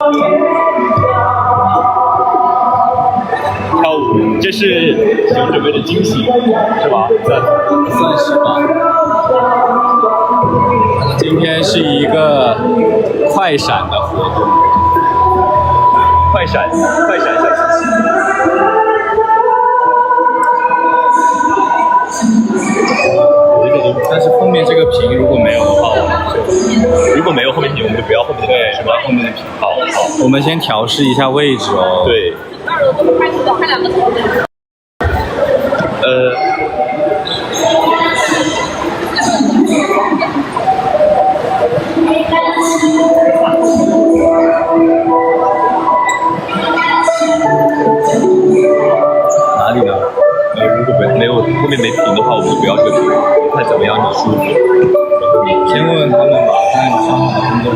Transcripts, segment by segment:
跳舞，这是给我准备的惊喜，是吧？算是吧。今天是一个快闪的活动，快闪小惊喜。但是后面这个屏如果没有的话，如果没有后面屏，我们就不要后面的屏，是吧？后面的屏。好，我们先调试一下位置哦。对。看两个头。哪里呢？如果没有后面没屏的话，我们就不要这个屏，看怎么样你舒服。先问问他们吧，看上好听重。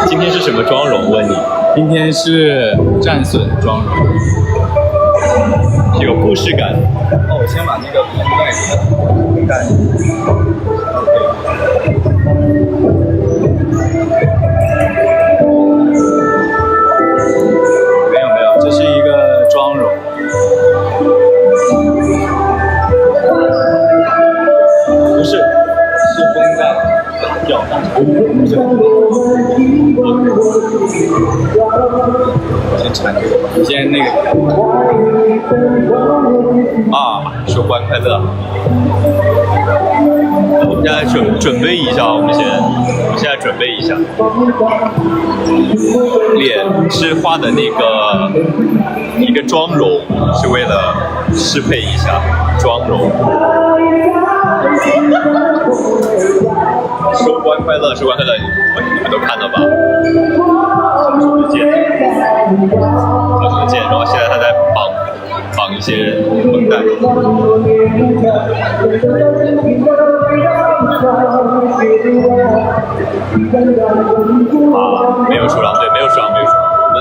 今天是什么妆容？问你。今天是战损妆容，有故事感。那我先把那个盆盖没有，这是一个妆容。不是，是绷带。掉上去，先缠这个，你先那个啊，收官快乐。我们现在准备一下，我们现在准备一下，脸是画的那个一个妆容，是为了适配一下妆容。收官快乐，收官快乐，你们都看到吧？小手的剑，然后现在他在绑一些绷带。啊，没有出狼，对，没有出狼，我们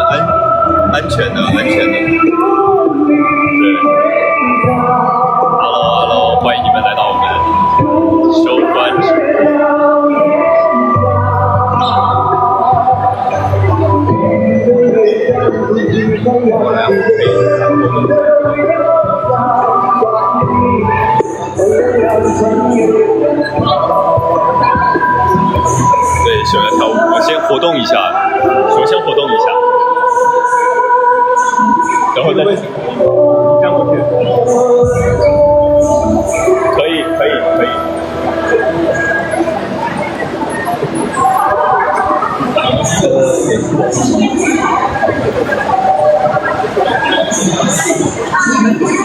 安全的。对。Hello， 欢迎你们来到我们收官室。对，首先跳舞，我先活动一下，首先活动一下，然后再这样过去。可以。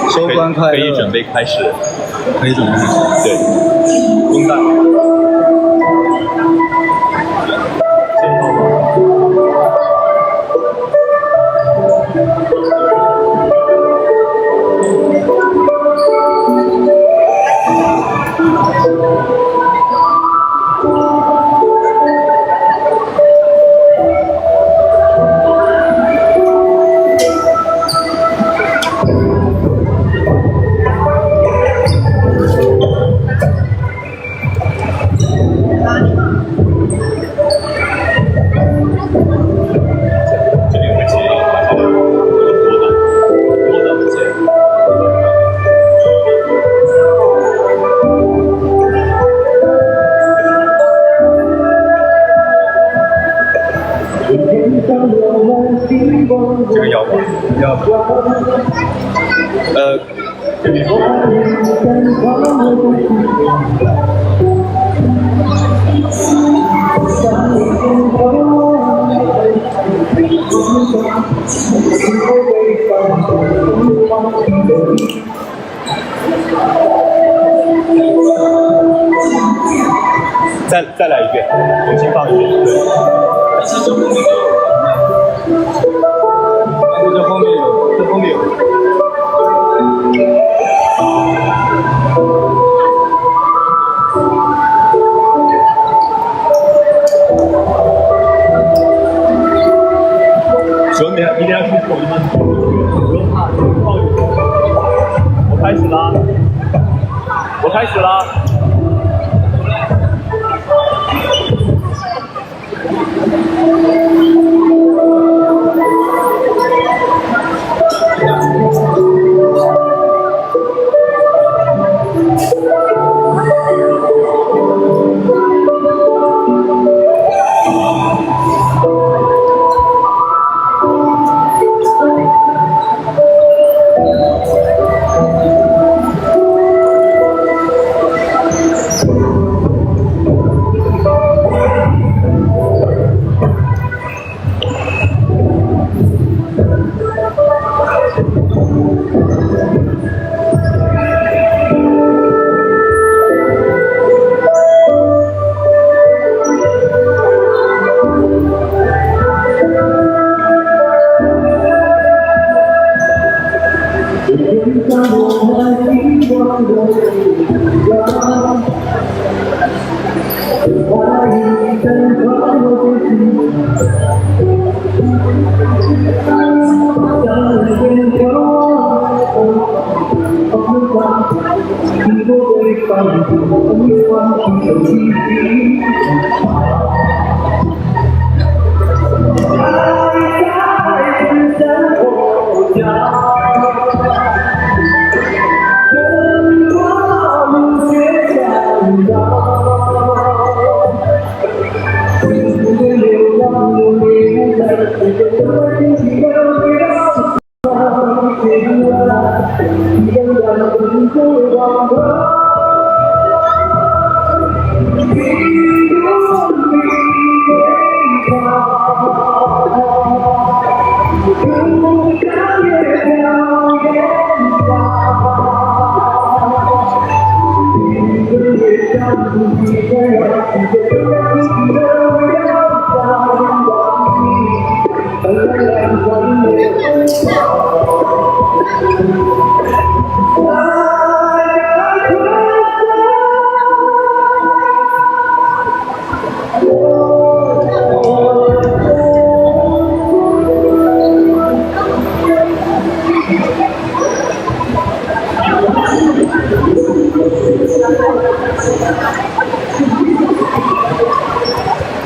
收官快乐，可以准备开始。对，绷带。这个要吗？要。再来一遍，重新放一遍。对。这后面有。手你一定要去手的吗？不用怕，我开始啦！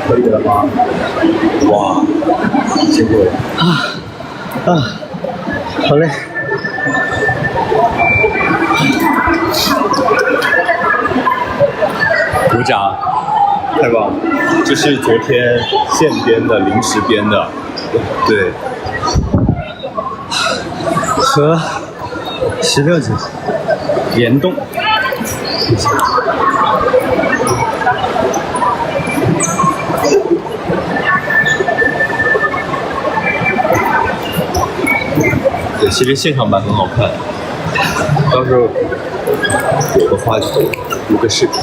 可以了吗？哇，辛苦了。好嘞。鼓掌，太棒了！这是昨天现编的，临时编的，对。和16集联动。对，其实现场版很好看，到时候有的话就录个视频。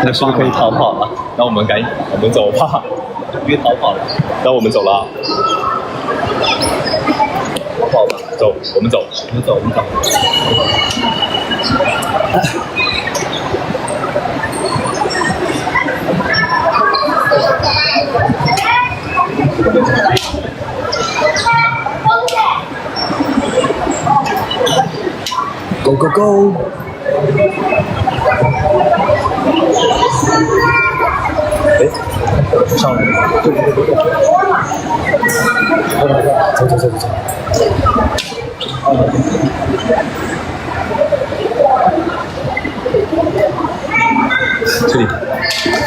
那是不是可以逃跑了？那我们赶紧，我们走吧。别逃跑了。那我们走了。逃跑吧，走，我们走，我们走，我们走。Go go go！ 哎，上来，对，走。这里，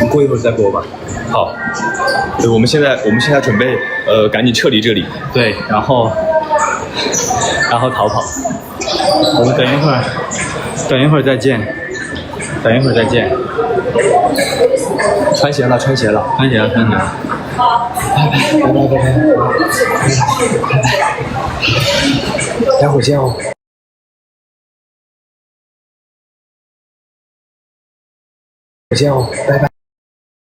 你过一会儿再播吧。好，对，我们现在准备赶紧撤离这里。对，然后逃跑。我们等一会儿再见。穿鞋了。拜拜。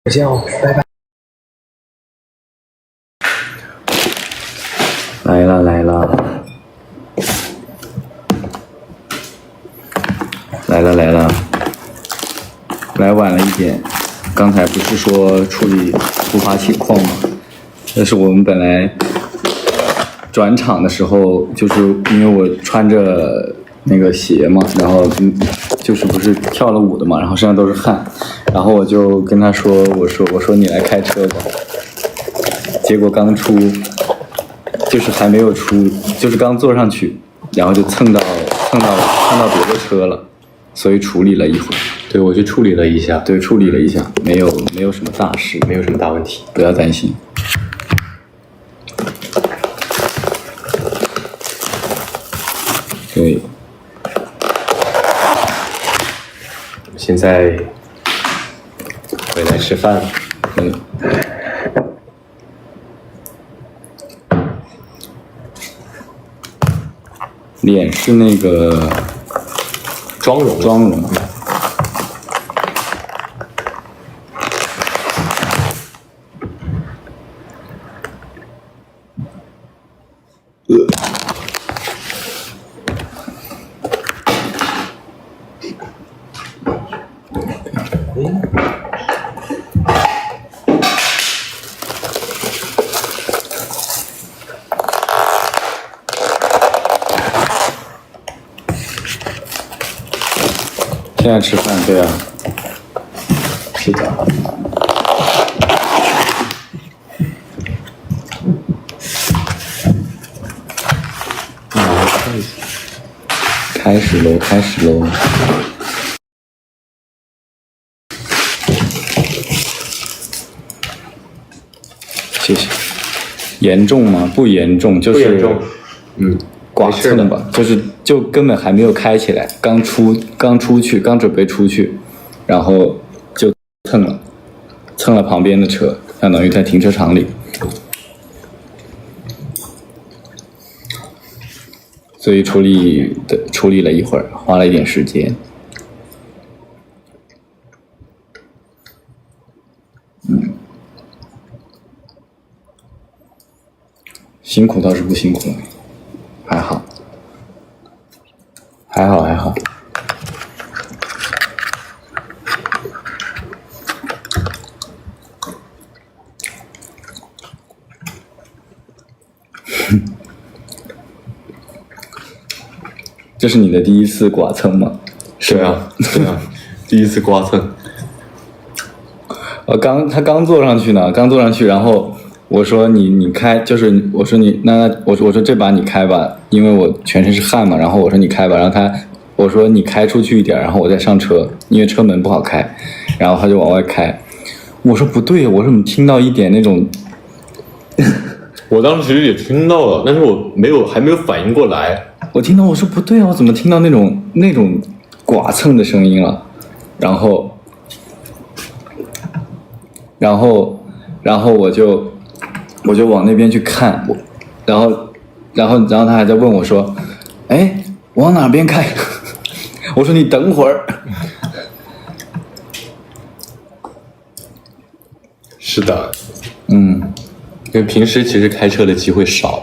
待会儿见哦。拜拜。来来晚了一点。刚才不是说处理突发情况吗？但是我们本来转场的时候，就是因为我穿着那个鞋嘛，然后就是不是跳了舞的嘛，然后身上都是汗，然后我就跟他说，我说你来开车吧。结果刚出，就是还没有出，就是刚坐上去，然后就蹭到别的车了，所以处理了一会儿。对，我去处理了一下，对，处理了一下，没有什么大事，没有什么大问题，不要担心。对，现在回来吃饭了。脸是那个妆容。现在吃饭，对啊，是的。开始喽！谢谢。严重吗？不严重，就是不严重。剐蹭吧，就根本还没有开起来，刚出去，刚准备出去，然后就蹭了旁边的车，相当于在停车场里，所以处理了一会儿，花了一点时间。辛苦倒是不辛苦，还好。这是你的第一次剐蹭吗？是啊，第一次剐蹭。他刚坐上去，然后我说你开，就是我说我说这把你开吧，因为我全身是汗嘛，然后我说你开吧，然后我说你开出去一点，然后我再上车，因为车门不好开，然后他就往外开，我说不对，我怎么听到一点那种，我当时也听到了，但是我还没有反应过来。我听到我说不对啊，我怎么听到那种剐蹭的声音了，然后我就往那边去看，然后他还在问我说，哎，往哪边开？我说你等会儿。是的，因为平时其实开车的机会少。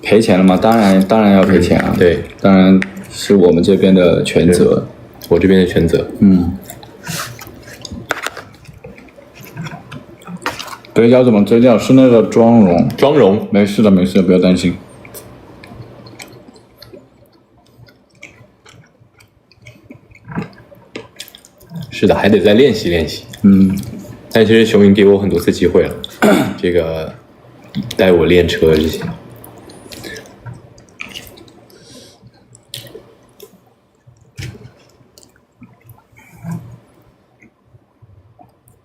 赔钱了吗？当然要赔钱啊！对，当然是我们这边的全责，我这边的全责。嘴角怎么遮掉？是那个妆容，没事的，不要担心。是的，还得再练习练习。但其实熊云给我很多次机会了，这个带我练车这些。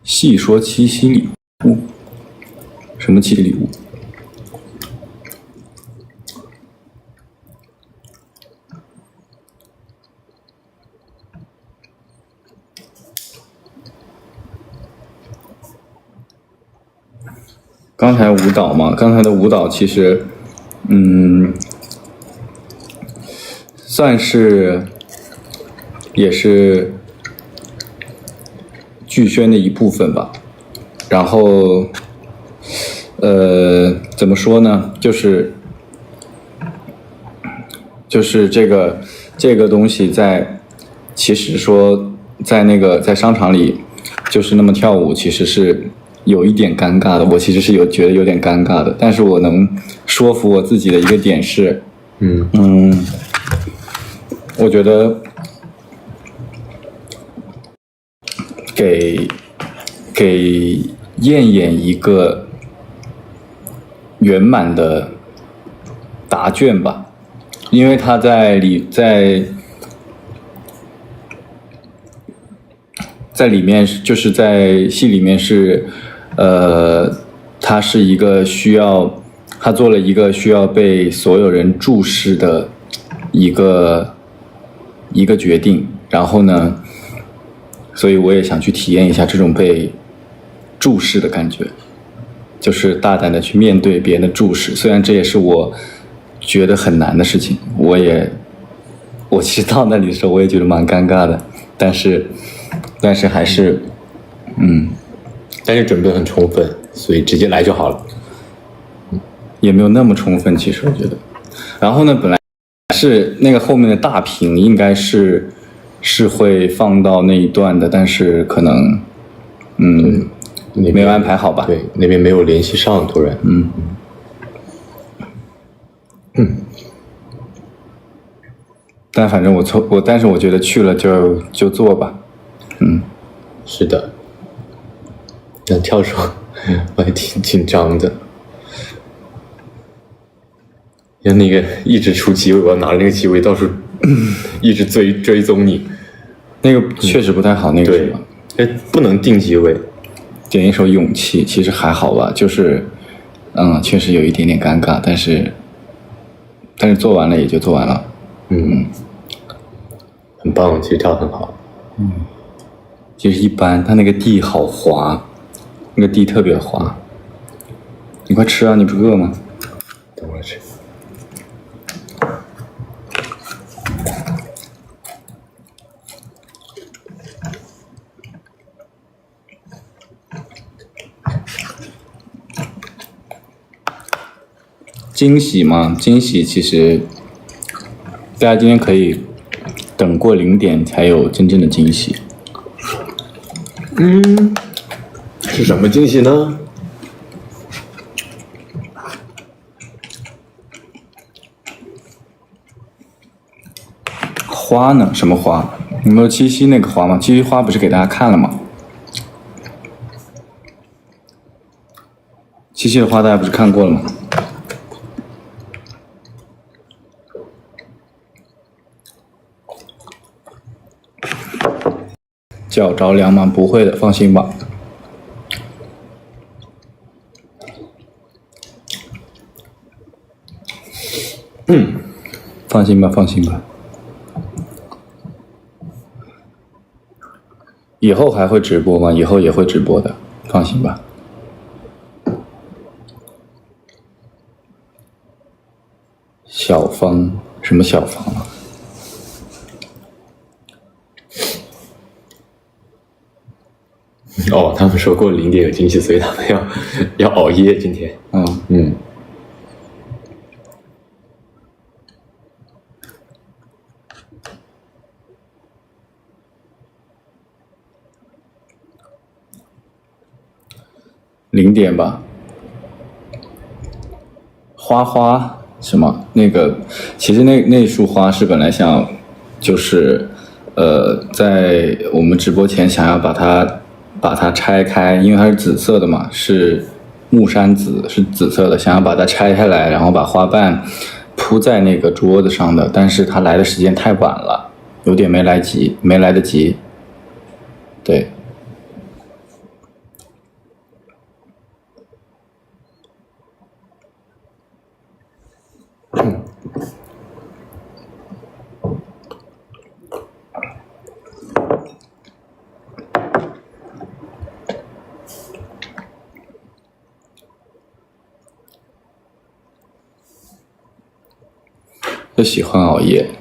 细说七夕礼物，什么七夕礼物？刚才舞蹈嘛，刚才的舞蹈其实，算是也是剧宣的一部分吧。然后怎么说呢？就是这个东西其实说在商场里，就是那么跳舞，其实是有一点尴尬的。我其实是觉得有点尴尬的，但是我能说服我自己的一个点是，我觉得给燕燕一个圆满的答卷吧，因为他在里面，就是在戏里面是，他是一个他做了一个需要被所有人注视的一个决定，然后呢，所以我也想去体验一下这种被注视的感觉，就是大胆的去面对别人的注视，虽然这也是我觉得很难的事情，我其实到那里的时候我也觉得蛮尴尬的，但是还是，但是准备很充分，所以直接来就好了。也没有那么充分，其实我觉得。然后呢，本来是那个后面的大屏应该是会放到那一段的，但是可能，没有安排好吧？对，那边没有联系上，突然。但反正但是我觉得去了就做吧。是的。那跳绳，我还挺紧张的。像那个一直出机位，我要拿着那个机位到处一直追踪你，那个确实不太好，那个是吧？不能定机位。点一首《勇气》其实还好吧，就是确实有一点点尴尬，但是做完了也就做完了。很棒，其实跳得很好。其实一般，它那个地好滑，那个地特别滑。你快吃啊，你不饿吗？等会儿吃。惊喜嘛，惊喜其实大家今天可以等过0点才有真正的惊喜。是什么惊喜呢？花呢？什么花？你们有七夕那个花吗？七夕花不是给大家看了吗？七夕的花大家不是看过了吗？脚着凉吗？不会的，放心吧。放心吧，放心吧。以后还会直播吗？以后也会直播的，放心吧。小芳，什么小芳啊？哦，他们说过0点有惊喜，所以他们要熬夜今天。0点吧。花什么？那个，其实那束花是本来想，就是在我们直播前想要把它拆开，因为它是紫色的嘛，是木山紫，是紫色的，想要把它拆下来，然后把花瓣铺在那个桌子上的，但是它来的时间太晚了，有点没来得及。对。就喜欢熬夜，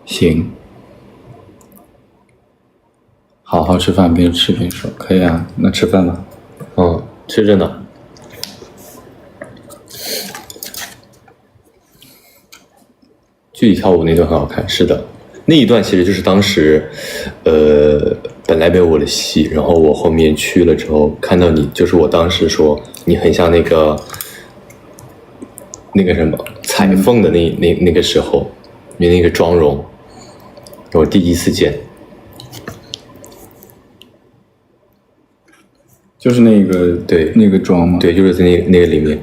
行，好好吃饭，边吃边说，可以啊，那吃饭吧。吃着呢。具体跳舞那段很好看，是的，那一段其实就是当时，本来没有我的戏，然后我后面去了之后看到你，就是我当时说你很像那个什么彩凤的那个时候，你那个妆容，我第一次见，就是那个对那个妆吗？对，就是在那个里面。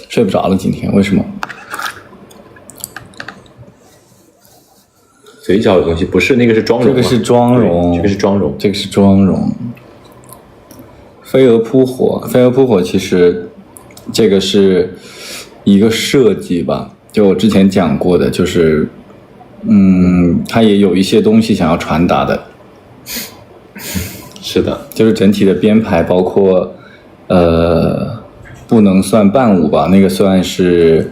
睡不着了，今天为什么？嘴角的东西不是那个是妆容，这个是妆容，这个是妆容，这个是妆容。飞蛾扑火，飞蛾扑火，其实这个是一个设计吧，就我之前讲过的，就是它也有一些东西想要传达的。是的，就是整体的编排，包括不能算伴舞吧，那个算是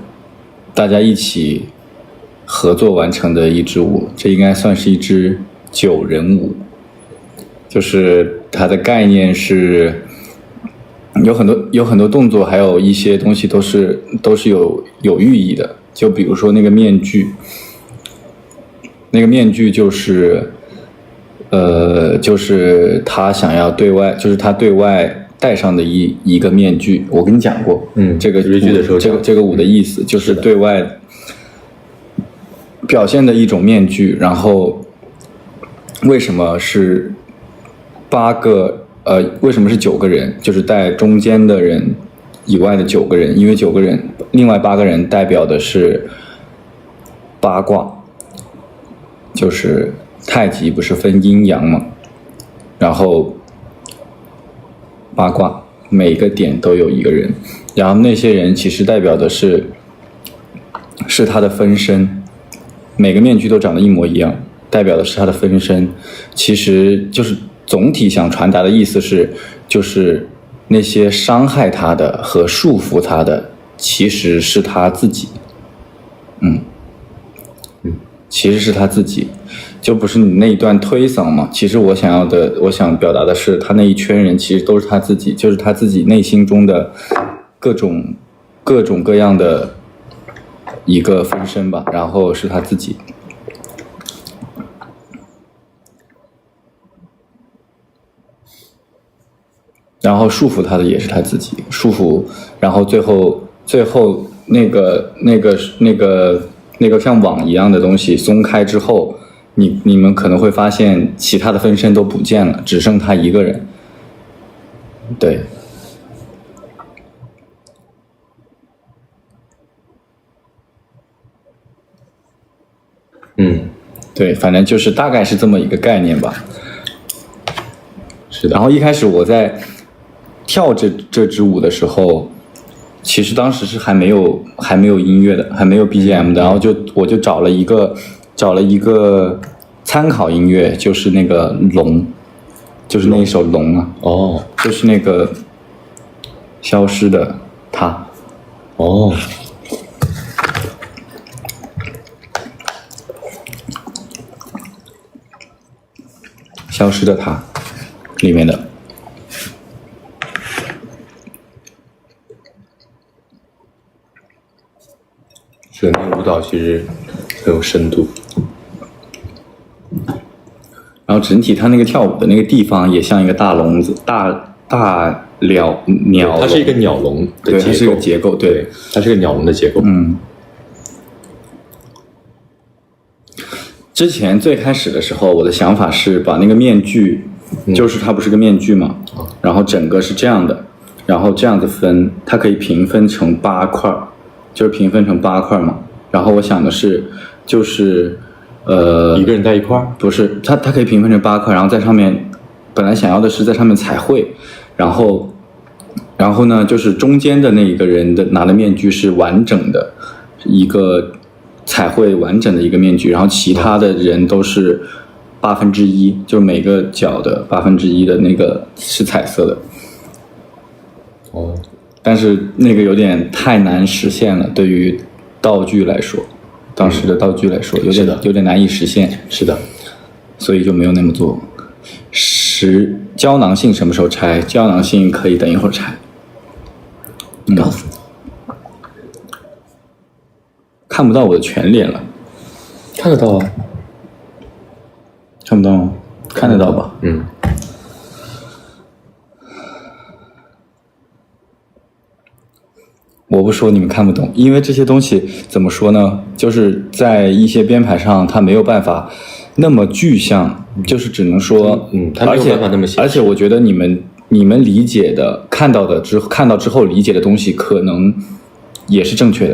大家一起合作完成的一支舞，这应该算是一支9人舞。就是它的概念是有很多动作，还有一些东西都是有寓意的。就比如说那个面具，那个面具就是就是他想要对外，就是他对外戴上的一个面具。我跟你讲过，这个日剧的时候这个舞的意思就是对外表现的一种面具。然后为什么是为什么是9个人？就是带中间的人以外的9个人，因为9个人，另外8个人代表的是八卦，就是太极不是分阴阳吗？然后八卦每个点都有一个人，然后那些人其实代表的是他的分身，每个面具都长得一模一样，代表的是他的分身。其实就是总体想传达的意思是，就是那些伤害他的和束缚他的其实是他自己。其实是他自己，就不是你那一段推搡嘛。其实我想表达的是，他那一圈人其实都是他自己，就是他自己内心中的各种各样的一个分身吧，然后是他自己。然后束缚他的也是他自己，束缚，然后最后那个像网一样的东西松开之后，你们可能会发现其他的分身都不见了，只剩他一个人。对，对，反正就是大概是这么一个概念吧。是的。然后一开始我在跳这支舞的时候，其实当时是还没有音乐的，还没有 BGM 的，然后我就找了一个参考音乐，就是那个龙，就是那一首龙啊，就是那个消失的她，消失的她里面的。是那个舞蹈其实很有深度，然后整体它那个跳舞的那个地方也像一个大笼子，大鸟笼，它是一个鸟笼的结构，对，它是一个结构，对，它是个鸟笼的结构。之前最开始的时候，我的想法是把那个面具，就是它不是个面具嘛，然后整个是这样的，然后这样子分，它可以平分成8块。就是平分成8块嘛，然后我想的是，就是一个人带一块？不是，它可以平分成8块，然后在上面，本来想要的是在上面彩绘，然后呢，就是中间的那一个人的拿的面具是完整的一个彩绘完整的一个面具，然后其他的人都是1/8，就是每个角的1/8的那个是彩色的。但是那个有点太难实现了，对于道具来说，当时的道具来说，有点难以实现。是的。所以就没有那么做。胶囊性什么时候拆？胶囊性可以等一会儿拆。告诉你，看不到我的全脸了，看得到啊，看不到吗？看得到吧？嗯，我不说你们看不懂，因为这些东西怎么说呢？就是在一些编排上，它没有办法那么具象，就是只能说，它没有办法那么写实。而且我觉得你们理解的、看到之后理解的东西，可能也是正确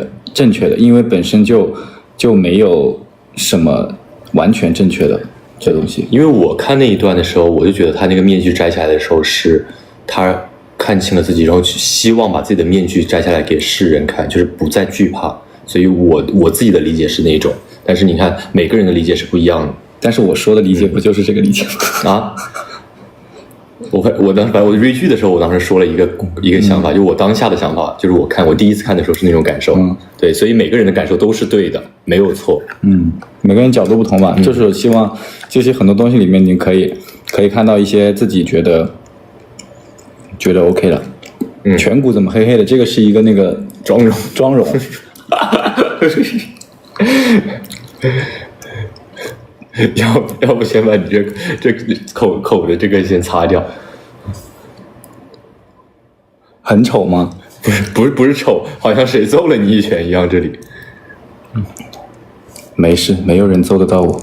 的，因为本身就没有什么完全正确的这东西。因为我看那一段的时候，我就觉得他那个面具摘下来的时候，是他看清了自己，然后希望把自己的面具摘下来给世人看，就是不再惧怕。所以我自己的理解是那种，但是你看每个人的理解是不一样的。但是我说的理解不就是这个理解吗？啊？我当时我追剧的时候，我当时说了一个想法，就我当下的想法，就是我第一次看的时候是那种感受，对，所以每个人的感受都是对的，没有错。每个人角度不同吧，就是希望这些很多东西里面，你可以看到一些自己觉得 OK 的。颧骨怎么黑黑的？这个是一个那个妆容。要不先把你这口的这个先擦掉。很丑吗？不是丑，好像谁揍了你一拳一样。这里，没事，没有人揍得到我。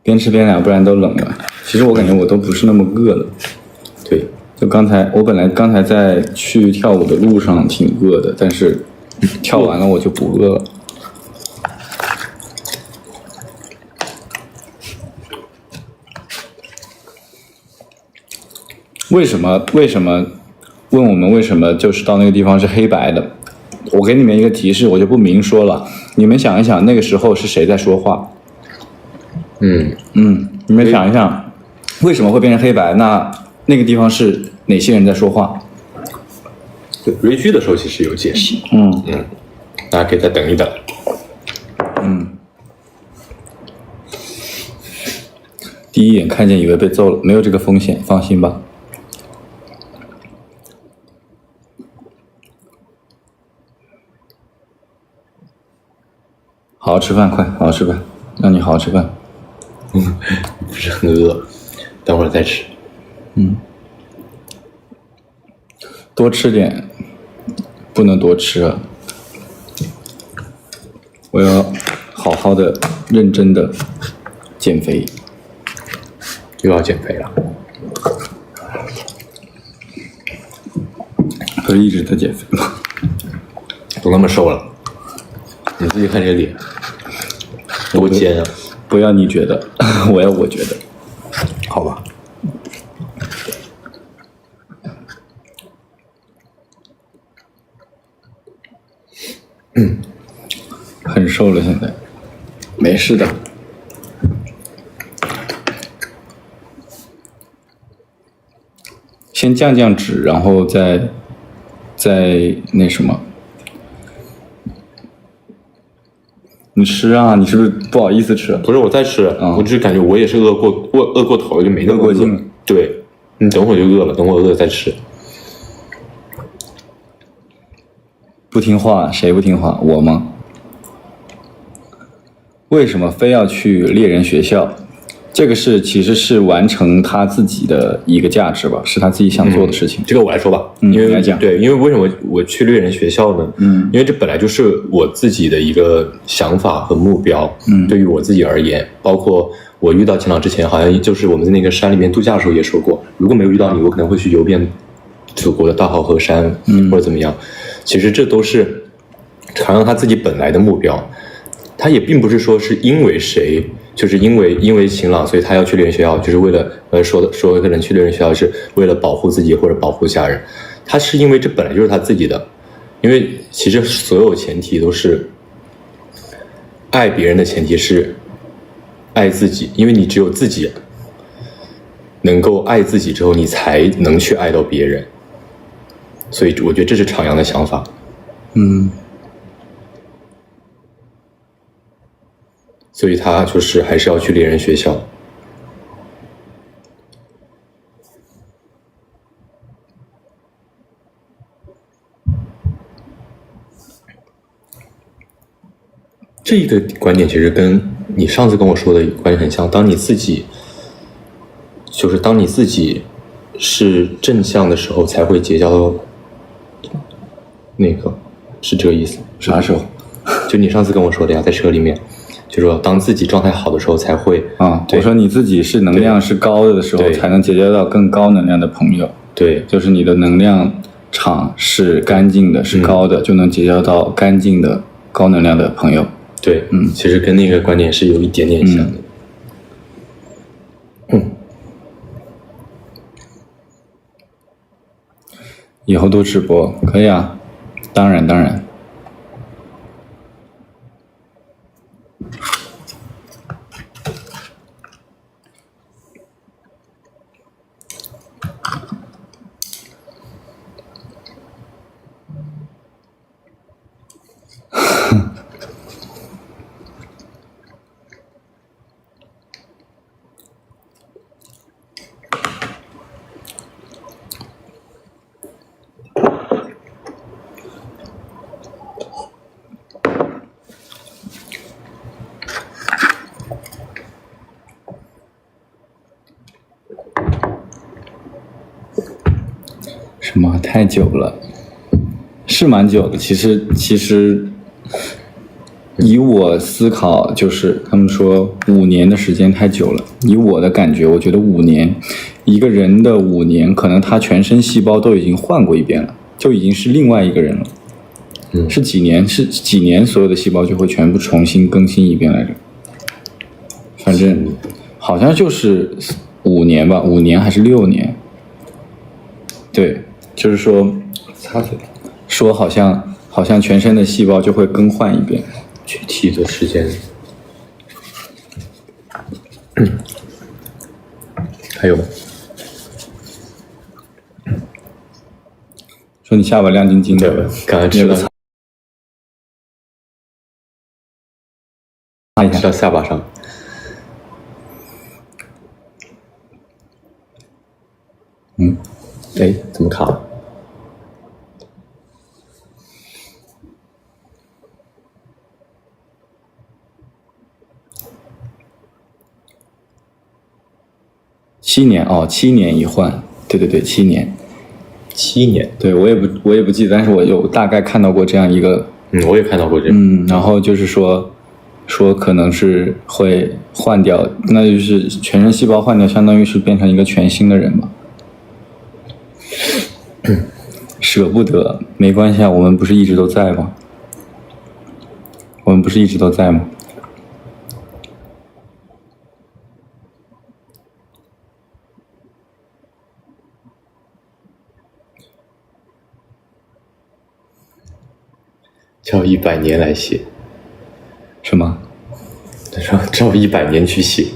边吃边聊，不然都冷了。其实我感觉我都不是那么饿了。对，就我本来刚才在去跳舞的路上挺饿的，但是跳完了我就不饿了。为什么问我们为什么就是到那个地方是黑白的？我给你们一个提示，我就不明说了。你们想一想，那个时候是谁在说话？你们想一想，为什么会变成黑白？那个地方是哪些人在说话？对，瑞剧的时候其实有解释。大家可以再等一等。第一眼看见以为被揍了，没有这个风险，放心吧。好好吃饭，快好好吃饭，让你好好吃饭。不是很饿，等会儿再吃。多吃点，不能多吃啊。我要好好的、认真的减肥。又要减肥了？不是一直在减肥吗？都那么瘦了，你自己看这脸，多尖啊！不要你觉得，我要我觉得。好吧。很瘦了，现在没事的。先降脂，然后再那什么。你吃啊？你是不是不好意思吃？不是我在吃，我只是感觉我也是饿过头了，就没那么饿。对，你等会儿就饿了，等会儿饿了再吃。不听话，谁不听话？我吗？为什么非要去猎人学校？这个其实是完成他自己的一个价值吧，是他自己想做的事情。这个我来说吧，因为来讲，对，因为为什么我去猎人学校呢？因为这本来就是我自己的一个想法和目标。对于我自己而言，包括我遇到秦朗之前，好像就是我们在那个山里面度假的时候也说过，如果没有遇到你，我可能会去游遍祖国的大好河山，或者怎么样。其实这都是好像他自己本来的目标，他也并不是说是因为谁。就是因为秦朗，所以他要去猎人学校，就是为了说可能去猎人学校是为了保护自己或者保护家人，他是因为这本来就是他自己的，因为其实所有前提都是爱别人的前提是爱自己，因为你只有自己能够爱自己之后，你才能去爱到别人，所以我觉得这是徜徉的想法。所以他就是还是要去猎人学校。这一个观点其实跟你上次跟我说的观点很像。当你自己是正向的时候，才会结交那个，是这个意思。啥时候？就你上次跟我说的呀，在车里面，就说当自己状态好的时候才会啊。我说你自己是能量是高的时候，才能结交到更高能量的朋友。对，就是你的能量场是干净的，是高的，就能结交到干净的高能量的朋友。对，其实跟那个观点是有一点点像的。以后多直播可以啊，当然。什么太久了？是蛮久的。其实，以我思考，就是他们说5年的时间太久了。以我的感觉，我觉得5年，一个人的5年，可能他全身细胞都已经换过一遍了，就已经是另外一个人了。是几年？所有的细胞就会全部重新更新一遍来着。反正好像就是5年吧，5年还是6年？对。就是说，说好像全身的细胞就会更换一遍，具体的时间。还有吗？说你下巴亮晶晶的，刚才吃了，擦一下，吃到下巴上。哎，怎么卡了？7年哦，7年一换，对，7年，7年，对我也不记得，但是我有大概看到过这样一个，我也看到过这个，然后就是说可能是会换掉，那就是全身细胞换掉，相当于是变成一个全新的人嘛。舍不得，没关系啊，我们不是一直都在吗？叫100年来写，什么？他说照100年去写。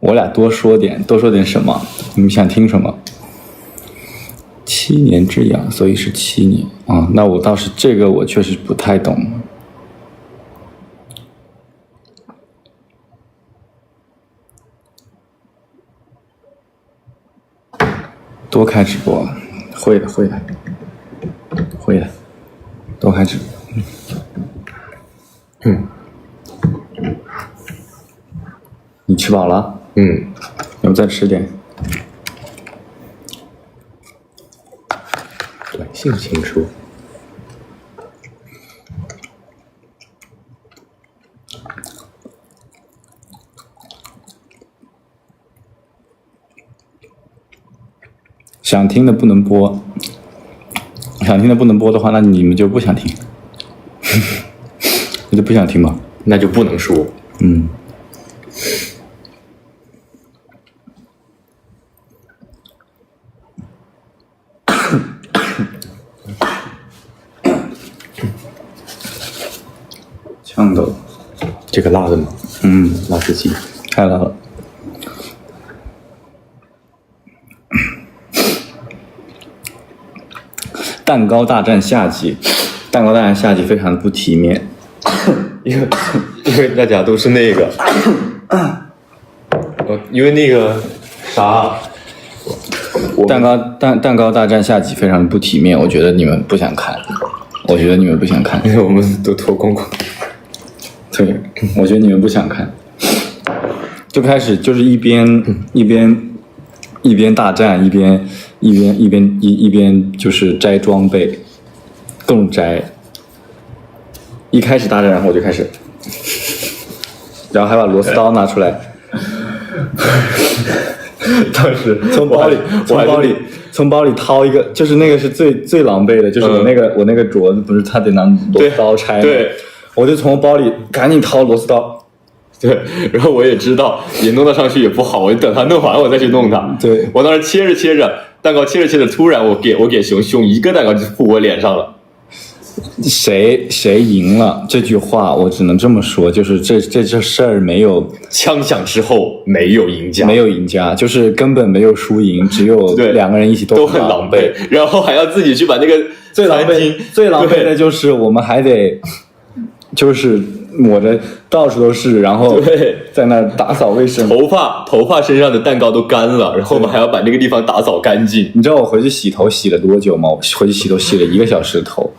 我俩多说点什么？你们想听什么？7年之痒，所以是7年啊。那我倒是这个我确实不太懂。多开直播，会的，多开直播。你吃饱了？要不再吃点？短信请出。想听的不能播，的话，那你们就不想听，那就不想听吧，那就不能说。呛到了，这个辣的吗？辣子鸡，太辣了。蛋糕大战下集，蛋糕当然下集非常不体面，因为大家都是那个，因为那个啥，蛋糕大战下集非常不体面，我觉得你们不想看，因为我们都脱光光。对，我觉得你们不想看，就开始就是一边大战，一边就是摘装备，各种摘。一开始大战，然后我就开始，然后还把螺丝刀拿出来，当时从包里掏一个，就是那个是最狼狈的，就是我那个镯子不是他得拿螺丝刀拆吗？对，我就从包里赶紧掏螺丝刀。对，然后我也知道也弄到上去也不好，我就等他弄完我再去弄它。对，我当时切着蛋糕，切着，突然我给熊一个蛋糕就扑我脸上了。谁赢了这句话，我只能这么说，就是这事儿没有枪响之后没有赢家，就是根本没有输赢，只有两个人一起都很狼狈，然后还要自己去把那个最狼狈的就是我们还得就是抹着到处都是，然后在那打扫卫生，头发身上的蛋糕都干了，然后我们还要把那个地方打扫干净。你知道我回去洗头洗了多久吗？我回去洗头洗了1个小时的头。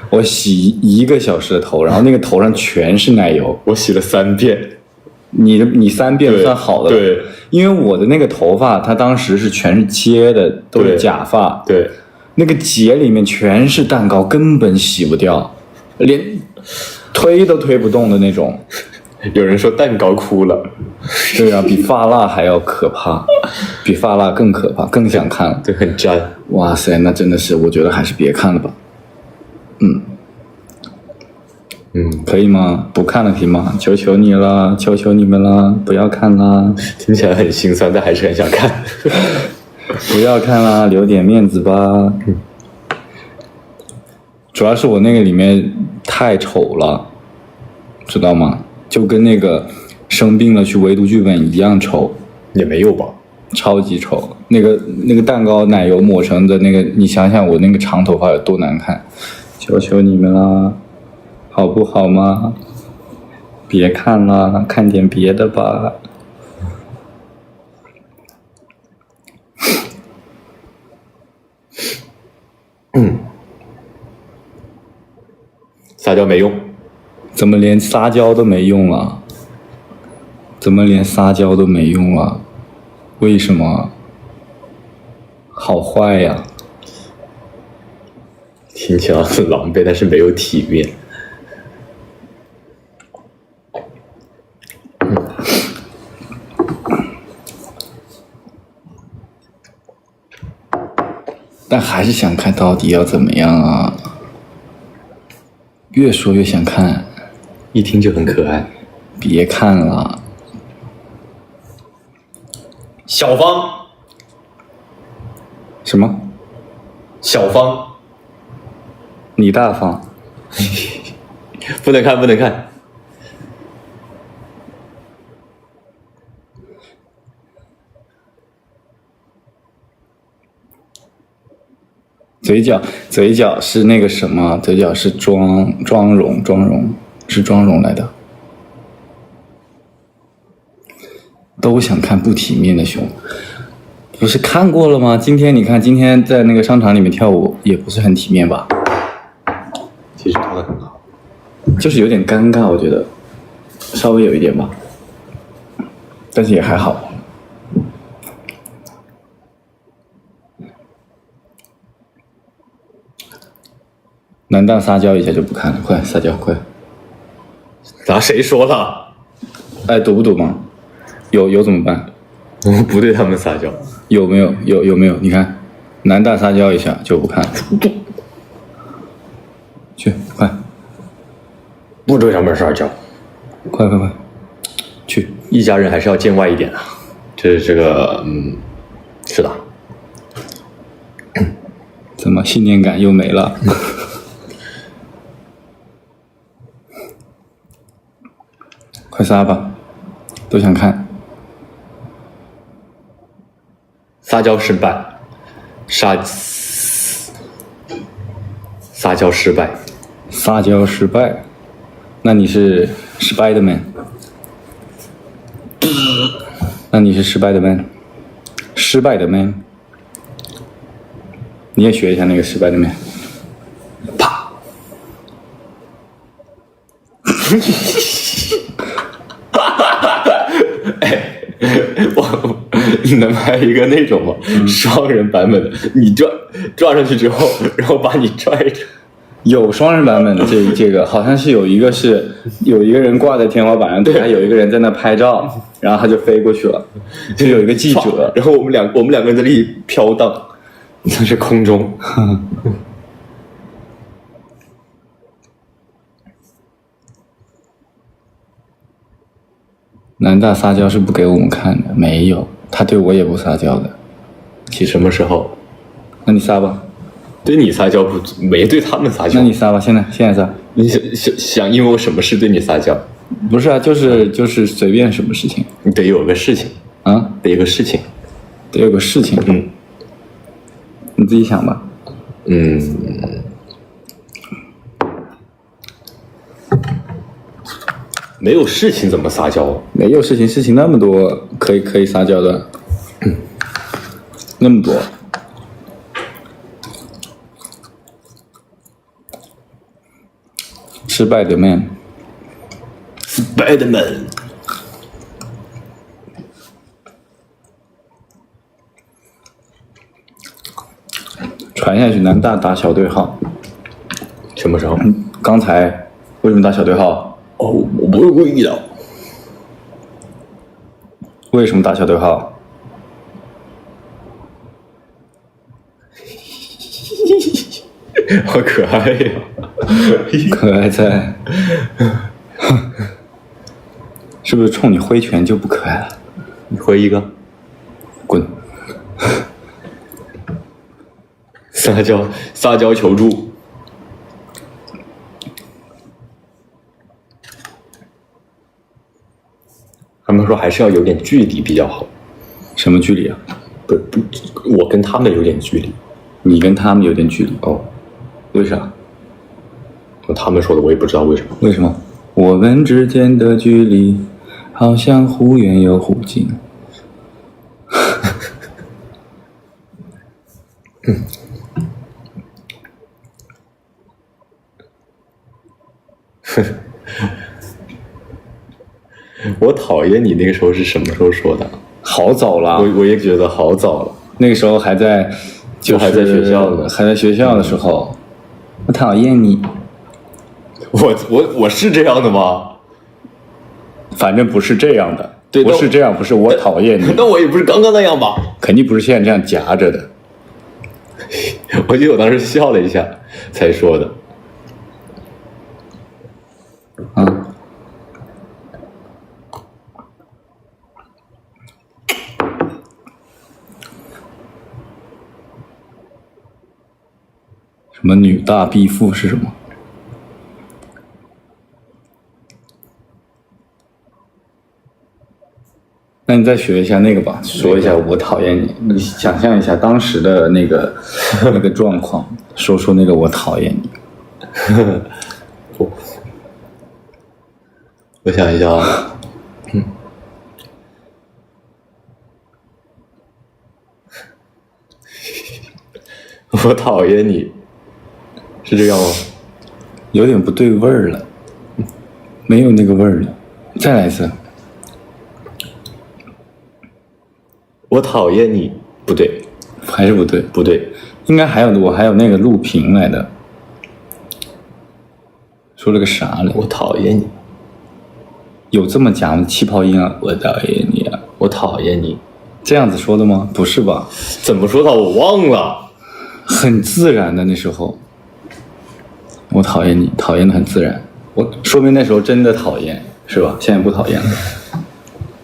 我洗1个小时的头，然后那个头上全是奶油。我洗了3遍，你3遍算好的。对，因为我的那个头发，它当时是全是接的，都是假发。对，那个结里面全是蛋糕，根本洗不掉，连推都推不动的那种。有人说蛋糕哭了，对啊，比发蜡还要可怕，比发蜡更可怕，更想看。对，很粘。哇塞，那真的是，我觉得还是别看了吧。可以吗？不看了可以吗？求求你了，求求你们了，不要看啦！听起来很心酸，但还是很想看。不要看啦，留点面子吧。主要是我那个里面太丑了，知道吗？就跟那个生病了去围读剧本一样丑。也没有吧？超级丑。那个蛋糕奶油抹成的那个，你想想我那个长头发有多难看！求求你们啦！好不好吗？别看了，看点别的吧。撒娇没用。怎么连撒娇都没用了？为什么？好坏呀！听起来很狼狈，但是没有体面。但还是想看到底要怎么样啊？越说越想看，一听就很可爱。别看了。小芳。什么？小芳。你大方。不能看。嘴角是那个什么？嘴角是妆容，是妆容来的。都想看不体面的熊，不是看过了吗？今天在那个商场里面跳舞，也不是很体面吧？其实跳得很好，就是有点尴尬，我觉得稍微有一点吧，但是也还好。男大撒娇一下就不看了，快撒娇快！咋谁说了？哎，赌不赌嘛？有怎么办？我们不对他们撒娇。有没有？有没有？你看，男大撒娇一下就不看了。去，快！不对他们撒娇。快！去！一家人还是要见外一点的。这个，是的。怎么信念感又没了？快撒吧，都想看。撒娇失败，撒娇失败，撒娇失败，那你是失败的 man？ 那你是失败的 man？ 失败的 man？ 你也学一下那个失败的 man。啪！哎，你能拍一个那种吗？双人版本的，你转上去之后，然后把你拽着。有双人版本的这个好像是有一个人挂在天花板上，对，还有一个人在那拍照，然后他就飞过去了，就有一个记者，然后我们两个人在那里飘荡，在空中。南大撒娇是不给我们看的，没有，他对我也不撒娇的。什么时候？那你撒吧。对你撒娇不？没对他们撒娇。那你撒吧，现在撒。你想因为我什么事对你撒娇？不是啊，就是随便什么事情。你得有个事情啊，得有个事情。你自己想吧。没有事情怎么撒娇？没有事情那么多可以撒娇的，那么多。失败的 man。Spiderman。传下去，南大打小对号。什么时候？刚才为什么打小对号？哦，我不是故意的。为什么打小对号？好可爱呀！可爱在，是不是冲你挥拳就不可爱了？你挥一个，滚！撒娇求助。他们说还是要有点距离比较好。什么距离啊？不，我跟他们有点距离。你跟他们有点距离哦？为啥？他们说的，我也不知道为什么。为什么？我们之间的距离好像忽远又忽近。我讨厌你那个时候是什么时候说的？好早了，我也觉得好早了。那个时候还在，还在学校呢，还在学校的时候，我讨厌你。我是这样的吗？反正不是这样的，对，不是这样，不是我讨厌你。那我也不是刚刚那样吧？肯定不是现在这样夹着的。我记得我当时笑了一下才说的。什么女大必富是什么？那你再学一下那个吧，说一下我讨厌你。你想象一下当时的那个状况，说出那个我讨厌你。我想一下啊，我讨厌你，是这样吗？有点不对味儿了，没有那个味儿了。再来一次。我讨厌你，不对，还是不对？不对，应该还有我还有那个录屏来的，说了个啥来？我讨厌你，有这么假的气泡音啊？我讨厌你啊！我讨厌你，这样子说的吗？不是吧？怎么说的？我忘了，很自然的那时候。我讨厌你，讨厌的很自然。我说明那时候真的讨厌，是吧？现在不讨厌了。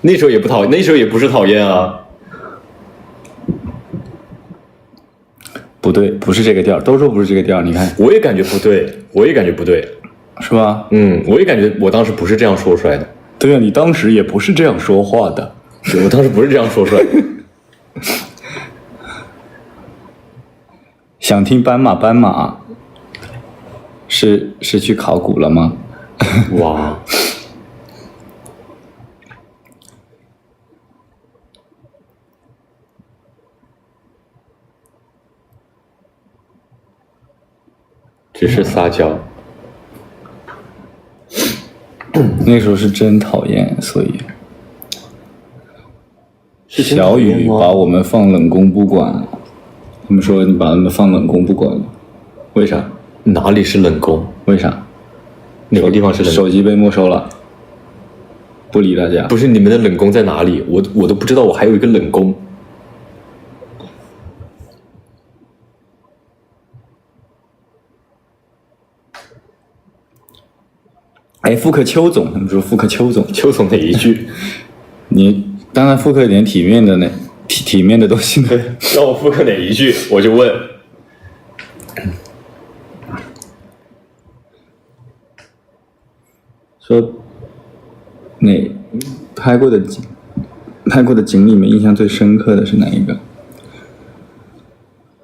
那时候也不讨厌，那时候也不是讨厌啊。不对，不是这个调，都说不是这个调。你看，我也感觉不对，我也感觉不对，是吧？我也感觉我当时不是这样说出来的。对啊，你当时也不是这样说话的。我当时不是这样说出来的。想听斑马，是去考古了吗？哇，只是撒娇。那时候是真讨厌，所以小雨把我们放冷宫不管了。他们说你把他们放冷宫不管了，为啥？哪里是冷宫？为啥？哪个地方是冷宫？手机被没收了，不理大家。不是你们的冷宫在哪里？我都不知道，我还有一个冷宫。哎，复刻邱总，他们说复刻邱总，邱总哪一句？你当然复刻一点体面的体面的东西呢。让我复刻哪一句，我就问。说拍过的景里面印象最深刻的是哪一个？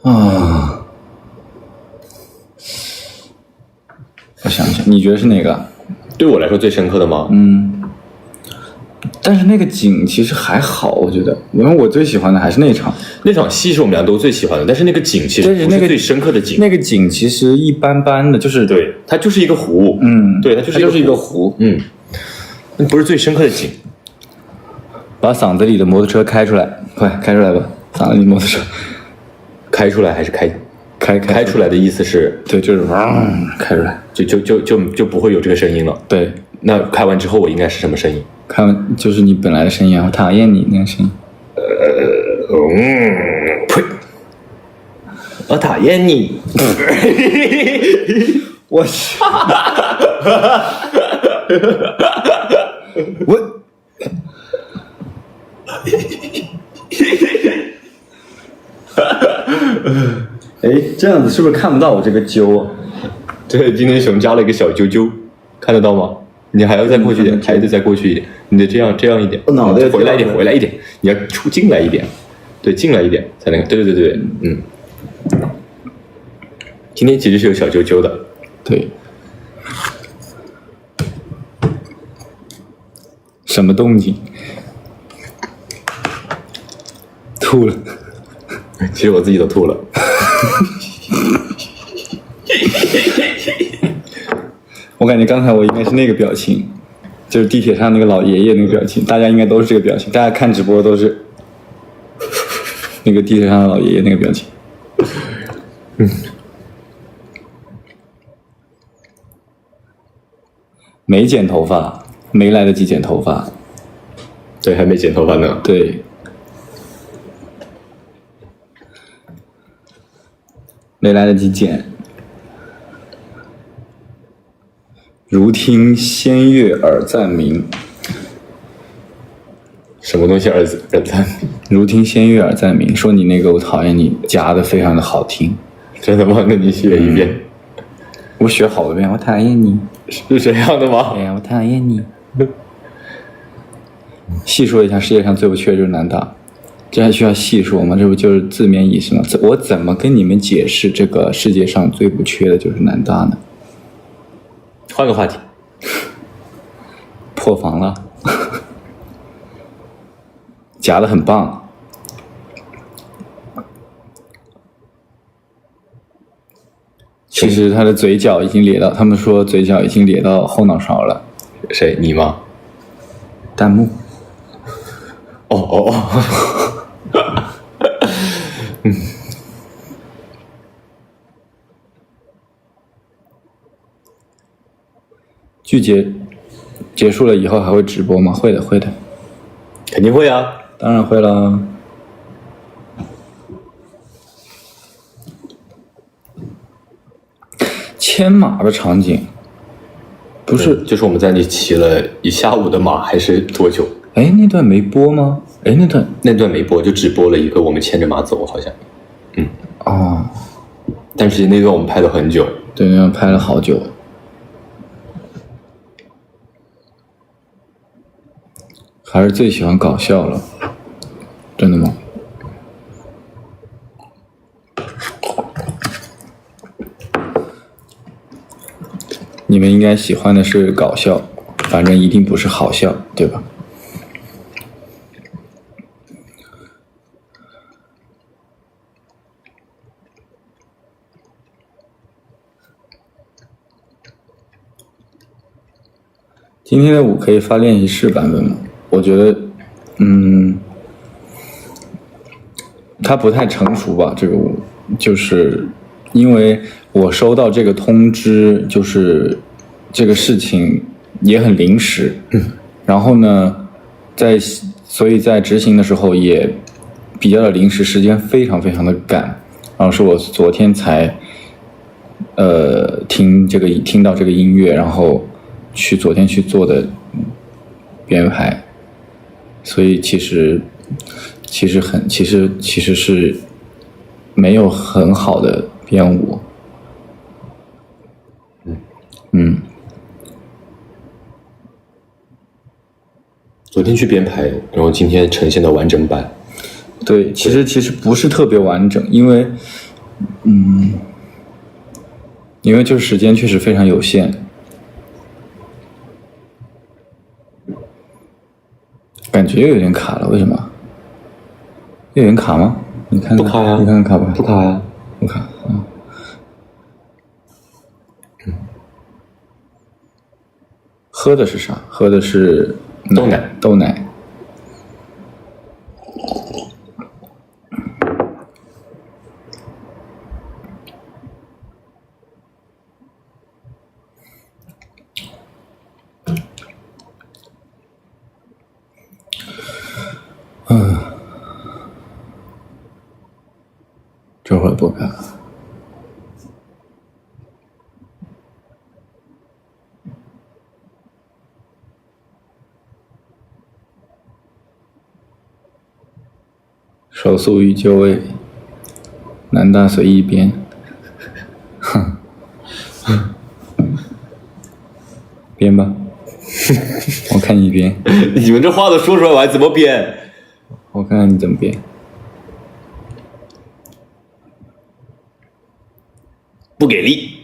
啊，我想想，你觉得是哪个？对我来说最深刻的吗？但是那个景其实还好，我觉得，因为我最喜欢的还是那场。那场戏是我们俩都最喜欢的，但是那个景其实不是最深刻的景。那个景其实一般般的，就是对，它就是一个湖。对，它就是一个湖。那不是最深刻的景。把嗓子里的摩托车开出来，快开出来吧！嗓子里摩托车开出来还是开出来的意思是？对，就是开出来，就不会有这个声音了。对，那开完之后我应该是什么声音？开完就是你本来的声音，我讨厌你那个声音。呸！我讨厌你。我去！我。哎，这样子是不是看不到我这个揪啊？对，今天熊加了一个小揪揪，看得到吗？你还要再过去一点，还得再过去一点，你得这样一点，脑袋回来一点，你要进来一点，对，进来一点才能，对，今天其实是有小揪揪的，对。什么动静？吐了。其实我自己都吐了。我感觉刚才我应该是那个表情，就是地铁上那个老爷爷那个表情，大家应该都是这个表情，大家看直播都是那个地铁上的老爷爷那个表情。没剪头发，没来得及剪头发。对，还没剪头发呢。对。没来得及剪。如听仙乐耳暂明。什么东西耳暂明？如听仙乐耳暂明，说你那个我讨厌你夹的非常的好听。真的吗？那你学一遍。我学好多遍，我讨厌你。是这样的吗？哎呀，我讨厌你。细说一下，世界上最不缺就是男大。这还需要细说吗？这不就是字面意思吗？我怎么跟你们解释这个世界上最不缺的就是男大呢？换个话题。破防了。夹得很棒。其实他的嘴角已经咧到，他们说嘴角已经咧到后脑勺了。谁？你吗？弹幕。哦。剧结束了以后还会直播吗？会的，会的，肯定会啊，当然会了。牵马的场景，不是，就是我们在那里骑了一下午的马，还是多久？哎，那段没播吗？哎，那段没播，就只播了一个我们牵着马走，好像。哦，但是那段我们拍了很久。对，那段拍了好久。还是最喜欢搞笑了，真的吗？你们应该喜欢的是搞笑，反正一定不是好笑，对吧？今天的舞可以发练习室版本吗？我觉得，它不太成熟吧，这个舞，就是因为我收到这个通知，就是这个事情也很临时，然后呢，所以在执行的时候也比较的临时，时间非常非常的赶，然后是我昨天才听到这个音乐，然后昨天去做的编排，所以其实是没有很好的编舞。昨天去编排，然后今天呈现的完整版。对，其实不是特别完整，因为就是时间确实非常有限。感觉有点卡了，为什么？有点卡吗？你看看，不卡呀，你看看卡不卡？不卡呀，不卡。喝的是啥？喝的是豆奶。豆奶。这会儿不看。手速与就位，南大随意编。编吧，我看你编。你们这话都说出来，我还怎么编？我看看你怎么编。不给力。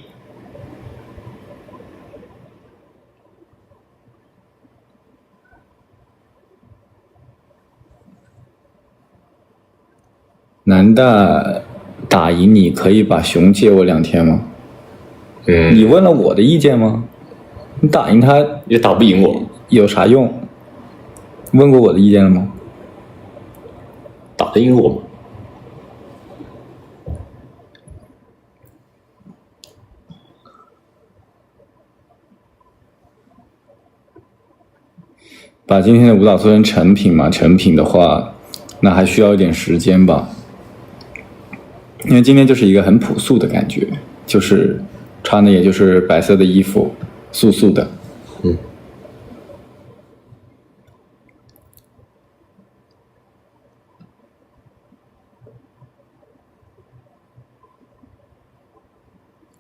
南大打赢你，可以把熊借我2天吗？你问了我的意见吗？你打赢他也打不赢我，有啥用？问过我的意见了吗？打得赢我吗？把今天的舞蹈做成成品嘛？成品的话，那还需要一点时间吧。因为今天就是一个很朴素的感觉，就是穿的也就是白色的衣服，素素的。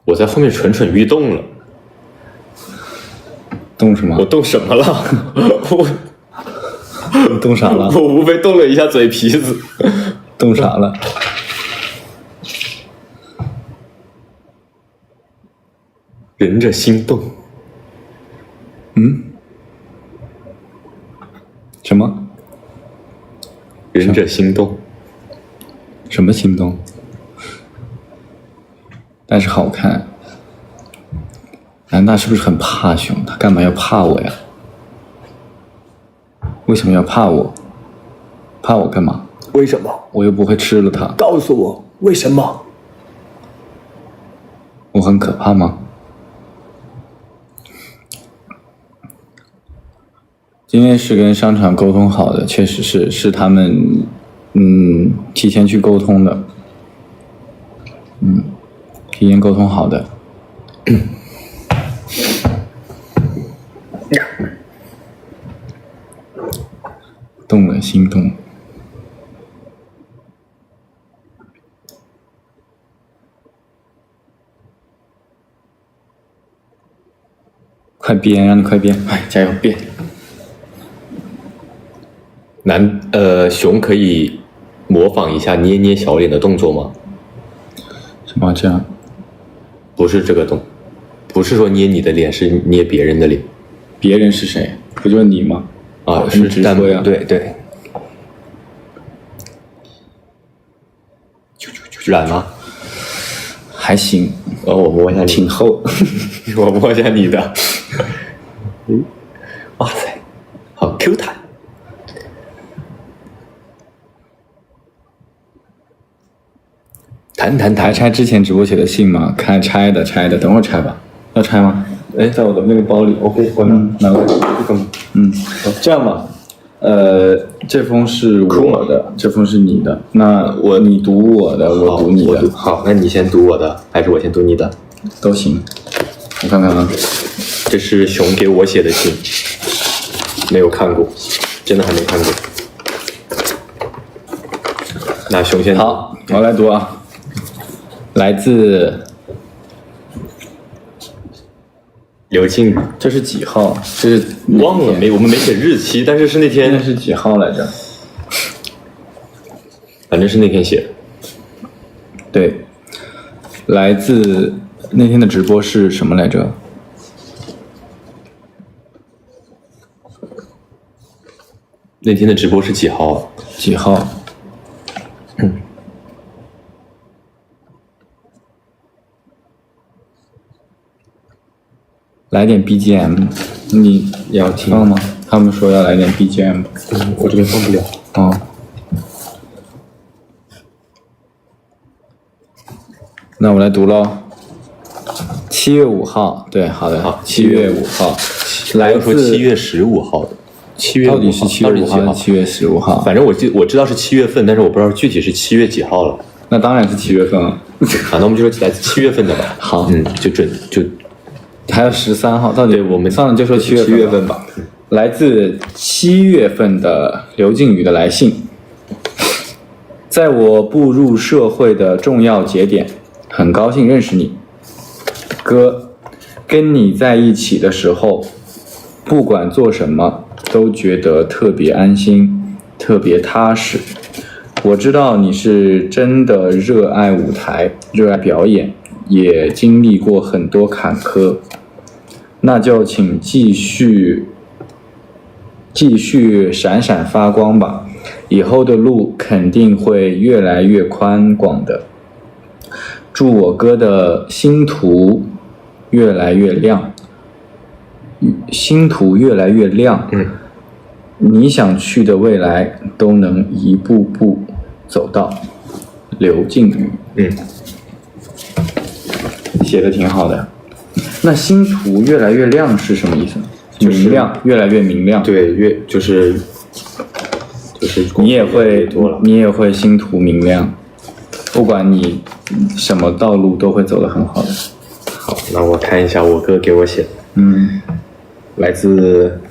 我在后面蠢蠢欲动了。动什么？我动什么了？你动啥了？我无非动了一下嘴皮子。动啥了？忍着心动。什么？忍着心动。什么心动？但是好看。南大是不是很怕熊？他干嘛要怕我呀？为什么要怕我？怕我干嘛？为什么？我又不会吃了它。告诉我为什么？我很可怕吗？今天是跟商场沟通好的，确实是他们提前去沟通的，提前沟通好的。动了心动。快编，让你快编，哎，加油编。熊可以模仿一下捏捏小脸的动作吗？什么这样？不是这个动，不是说捏你的脸，是捏别人的脸。别人是谁？不就是你吗？啊，是直说呀。对对。软吗？还行。我摸一下你，挺厚。我摸一下你的。哇塞，好 Q 弹。还拆之前直播写的信吗？看拆的，等会儿拆吧。要拆吗？哎，在我的那个包里。OK， 我拿过来。这个吗？这样吧。这封是我的，这封是你的。那你读我的，我读你的。好，那你先读我的，还是我先读你的？都行。我看看啊，这是熊给我写的信，没有看过，真的还没看过。那熊先读。好，我来读啊。来自刘静宇，这是几号？这是忘了我们没写日期，但是是那天。那是几号来着？反正是那天写的。对，来自那天的直播是什么来着？那天的直播是几号？几号？来点 BGM， 你要听放吗？他们说要来点 BGM。我这边放不了。哦。那我来读喽。7月5号，对，好的，好，7月5号，来自7月15号的。7月5号到底是7月5号还是7月15号？反正我知道是7月份，但是我不知道具体是7月几号了。那当然是7月份了。好，那我们就说来自7月份的吧。好，就还有13号，到底我们算了，就说7月份吧。来自7月份的刘靖宇的来信，在我步入社会的重要节点，很高兴认识你，哥。跟你在一起的时候，不管做什么都觉得特别安心，特别踏实。我知道你是真的热爱舞台，热爱表演，也经历过很多坎坷。那就请继续闪闪发光吧，以后的路肯定会越来越宽广的。祝我哥的星途越来越亮，你想去的未来都能一步步走到。刘靖宇，写的挺好的。那星途越来越亮是什么意思？明亮，越来越明亮。对，就是你也会星途明亮，不管你什么道路都会走得很好的。好，那我看一下我哥给我写的。来自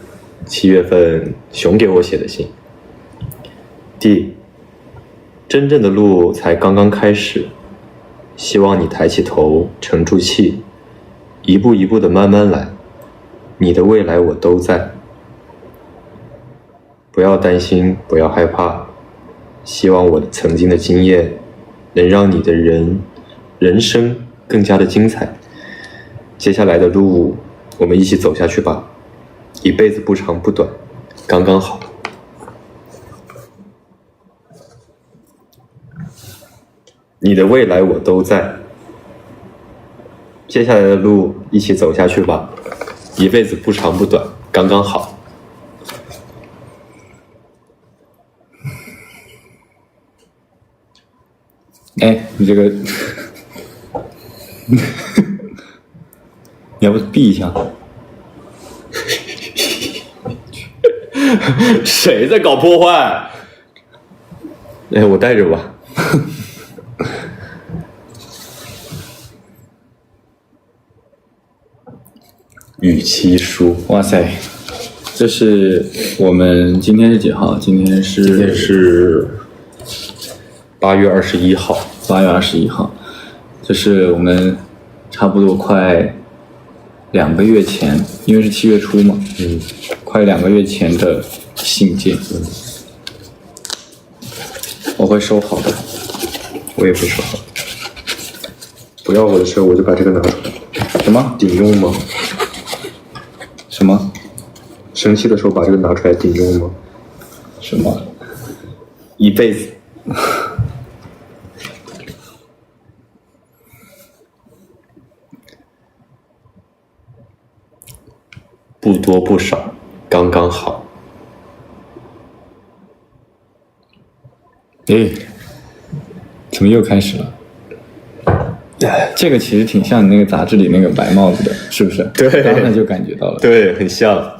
7月份熊给我写的信。弟，真正的路才刚刚开始，希望你抬起头，沉住气，一步一步的慢慢来，你的未来我都在。不要担心，不要害怕，希望我曾经的经验能让你的人生更加的精彩。接下来的路我们一起走下去吧，一辈子不长不短，刚刚好。你的未来我都在，接下来的路一起走下去吧，一辈子不长不短，刚刚好。哎，你这个你要不避一下？谁在搞破坏？哎，我带着吧。与其书，哇塞，这是我们今天是几号？今天是8月21号。8月21号，这是我们差不多快2个月前，因为是7月初嘛，快2个月前的信件。我会收好的，我也会收好。不要我的时候，我就把这个拿出来。什么顶用吗？什么生气的时候把这个拿出来顶用吗？什么？一辈子。不多不少，刚刚好。哎，怎么又开始了？这个其实挺像你那个杂志里那个白帽子的，是不是？对刚才就感觉到了。对，很像。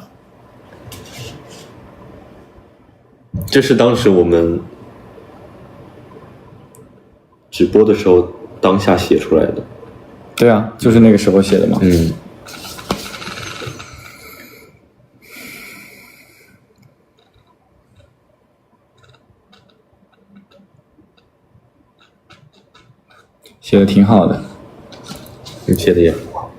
这是当时我们直播的时候当下写出来的。对啊，就是那个时候写的嘛。嗯。写的挺好的。你写的也很好。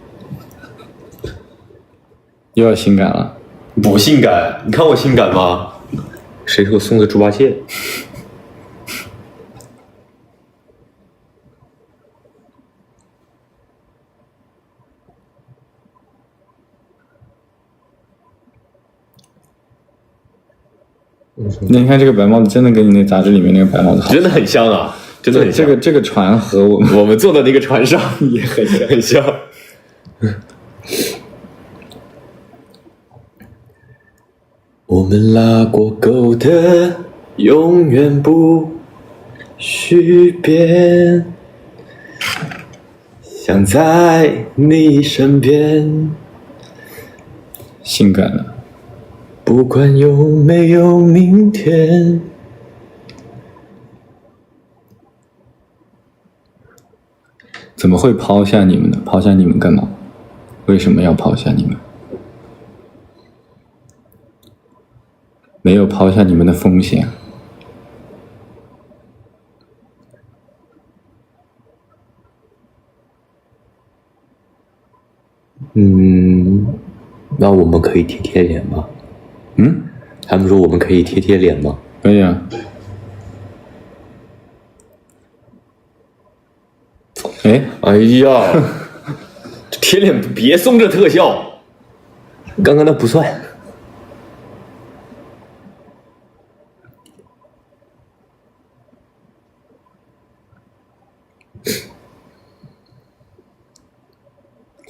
又要性感了？不性感，你看我性感吗？谁给我送的猪八戒？那你看这个白帽子真的跟你那杂志里面那个白帽子好，真的很像啊，真的很像。这个船和我们坐的那个船上也很像，很像。我们拉过钩的永远不许变，想在你身边，性感了。不管有没有明天。怎么会抛下你们呢？抛下你们干嘛？为什么要抛下你们？没有抛下你们的风险。那我们可以贴贴脸吗？他们说我们可以贴贴脸吗？可以啊。哎呀，贴脸别送这特效，刚刚那不算。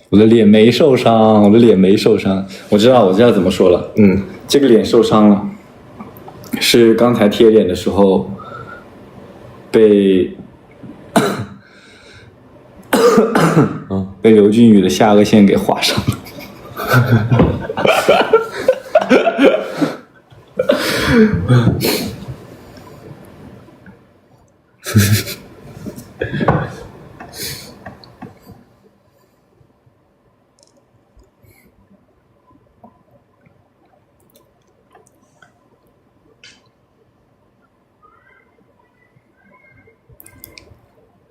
我的脸没受伤，我的脸没受伤。我知道怎么说了。这个脸受伤了，是刚才贴脸的时候被被刘俊宇的下颚线给划伤了。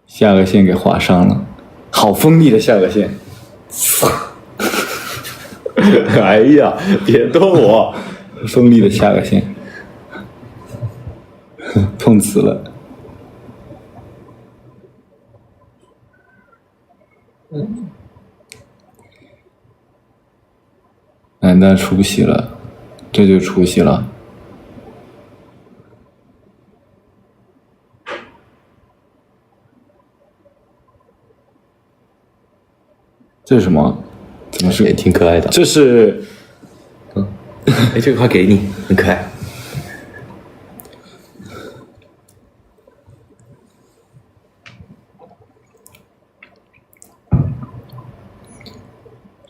下颚线给划伤了，好锋利的下颚线。哎呀，别逗我！锋利的下颚线，碰瓷了。那出息了，这就出息了。这是什么？怎么是？也挺可爱的。这是，这个花给你，很可爱。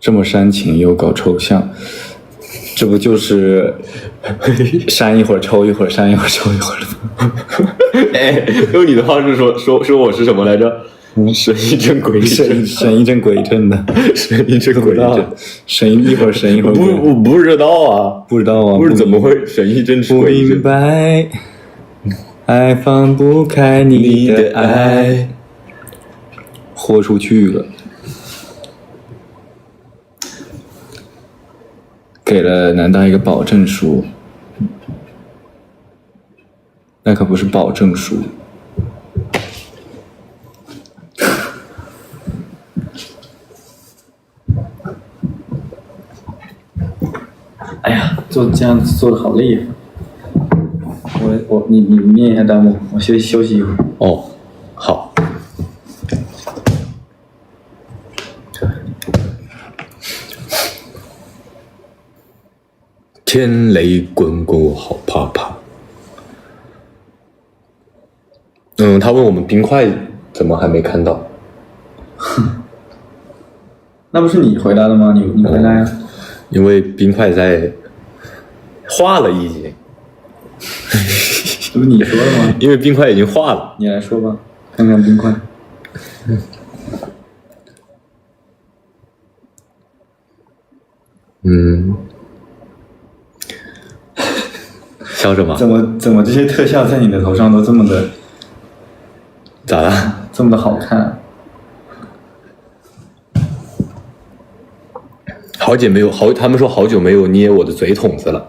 这么煽情又搞抽象，这不就是煽一会儿抽一会儿，煽一会儿抽一会儿哎，用你的话是说我是什么来着？神一阵鬼一阵，神一阵鬼一阵的，神一阵鬼一阵，神一会儿神一会儿鬼。我不知道啊，不知道啊，不是怎么会神一阵鬼一阵？不明白，爱放不开你的爱，豁出去了。给了南大一个保证书，那可不是保证书。呀，这样做的好累呀、你念一下弹幕，我休息一会儿。哦，好。天雷滚滚，我好怕怕。他问我们冰块怎么还没看到？那不是你回答的吗？你回答呀。因为冰块在化了已经。这不是你说的吗？因为冰块已经化了。你来说吧，看看冰块。笑什么？怎么这些特效在你的头上都这么的咋了？这么的好看？他们说好久没有捏我的嘴筒子了。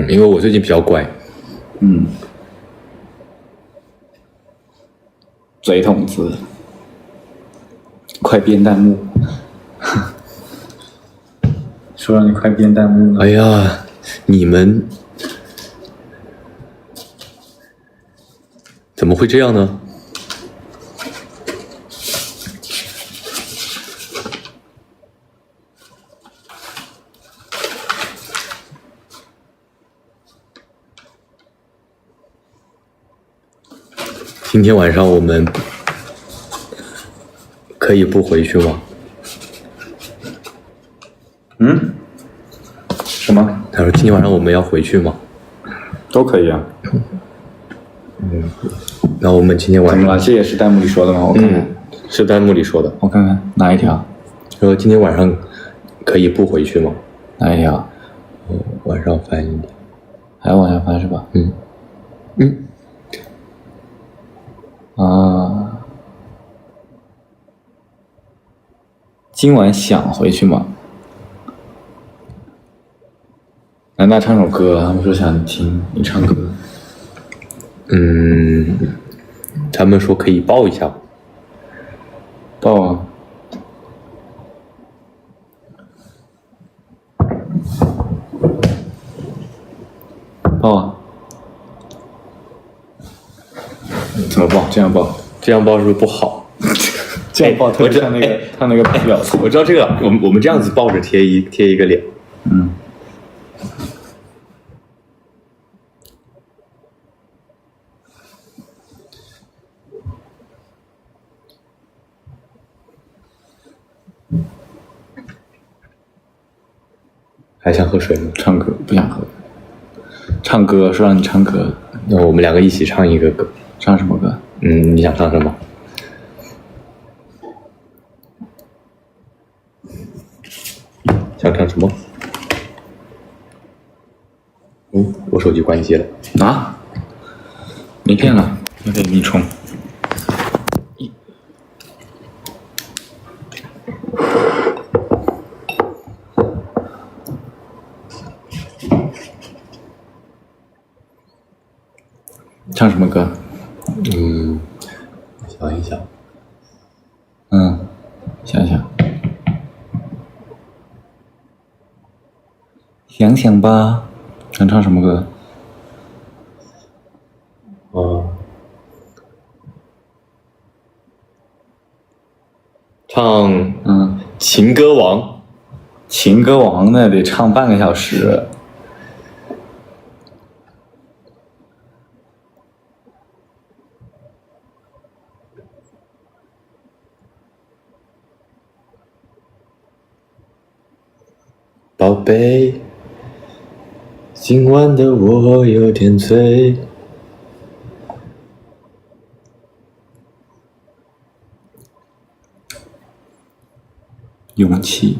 因为我最近比较乖。嘴筒子，快编弹幕。说让你快编弹幕了。哎呀，你们怎么会这样呢？今天晚上我们可以不回去吗？什么？他说今天晚上我们要回去吗？都可以啊。那我们今天晚上怎么了？这也是弹幕里说的吗？我看看，是弹幕里说的。我看看哪一条？说今天晚上可以不回去吗？哪一条？晚上翻一点。还要往下翻是吧？今晚想回去吗？南大唱首歌，他们说想听你唱歌。他们说可以抱一下。抱啊！抱啊！怎么抱？这样抱？这样抱是不是不好？这样抱特别像那个他那个表情。我知道这个，我们这样子抱着贴一个脸。还想喝水吗？唱歌不想喝。唱歌说让你唱歌，那我们两个一起唱一个歌。唱什么歌？你想唱什么？想唱什么？我手机关机了。啊？没电了，要给你充。唱什么歌？想一想。想想。想想吧，想唱什么歌？唱情歌王。情歌王呢得唱半个小时。宝贝，今晚的我有点醉。勇气。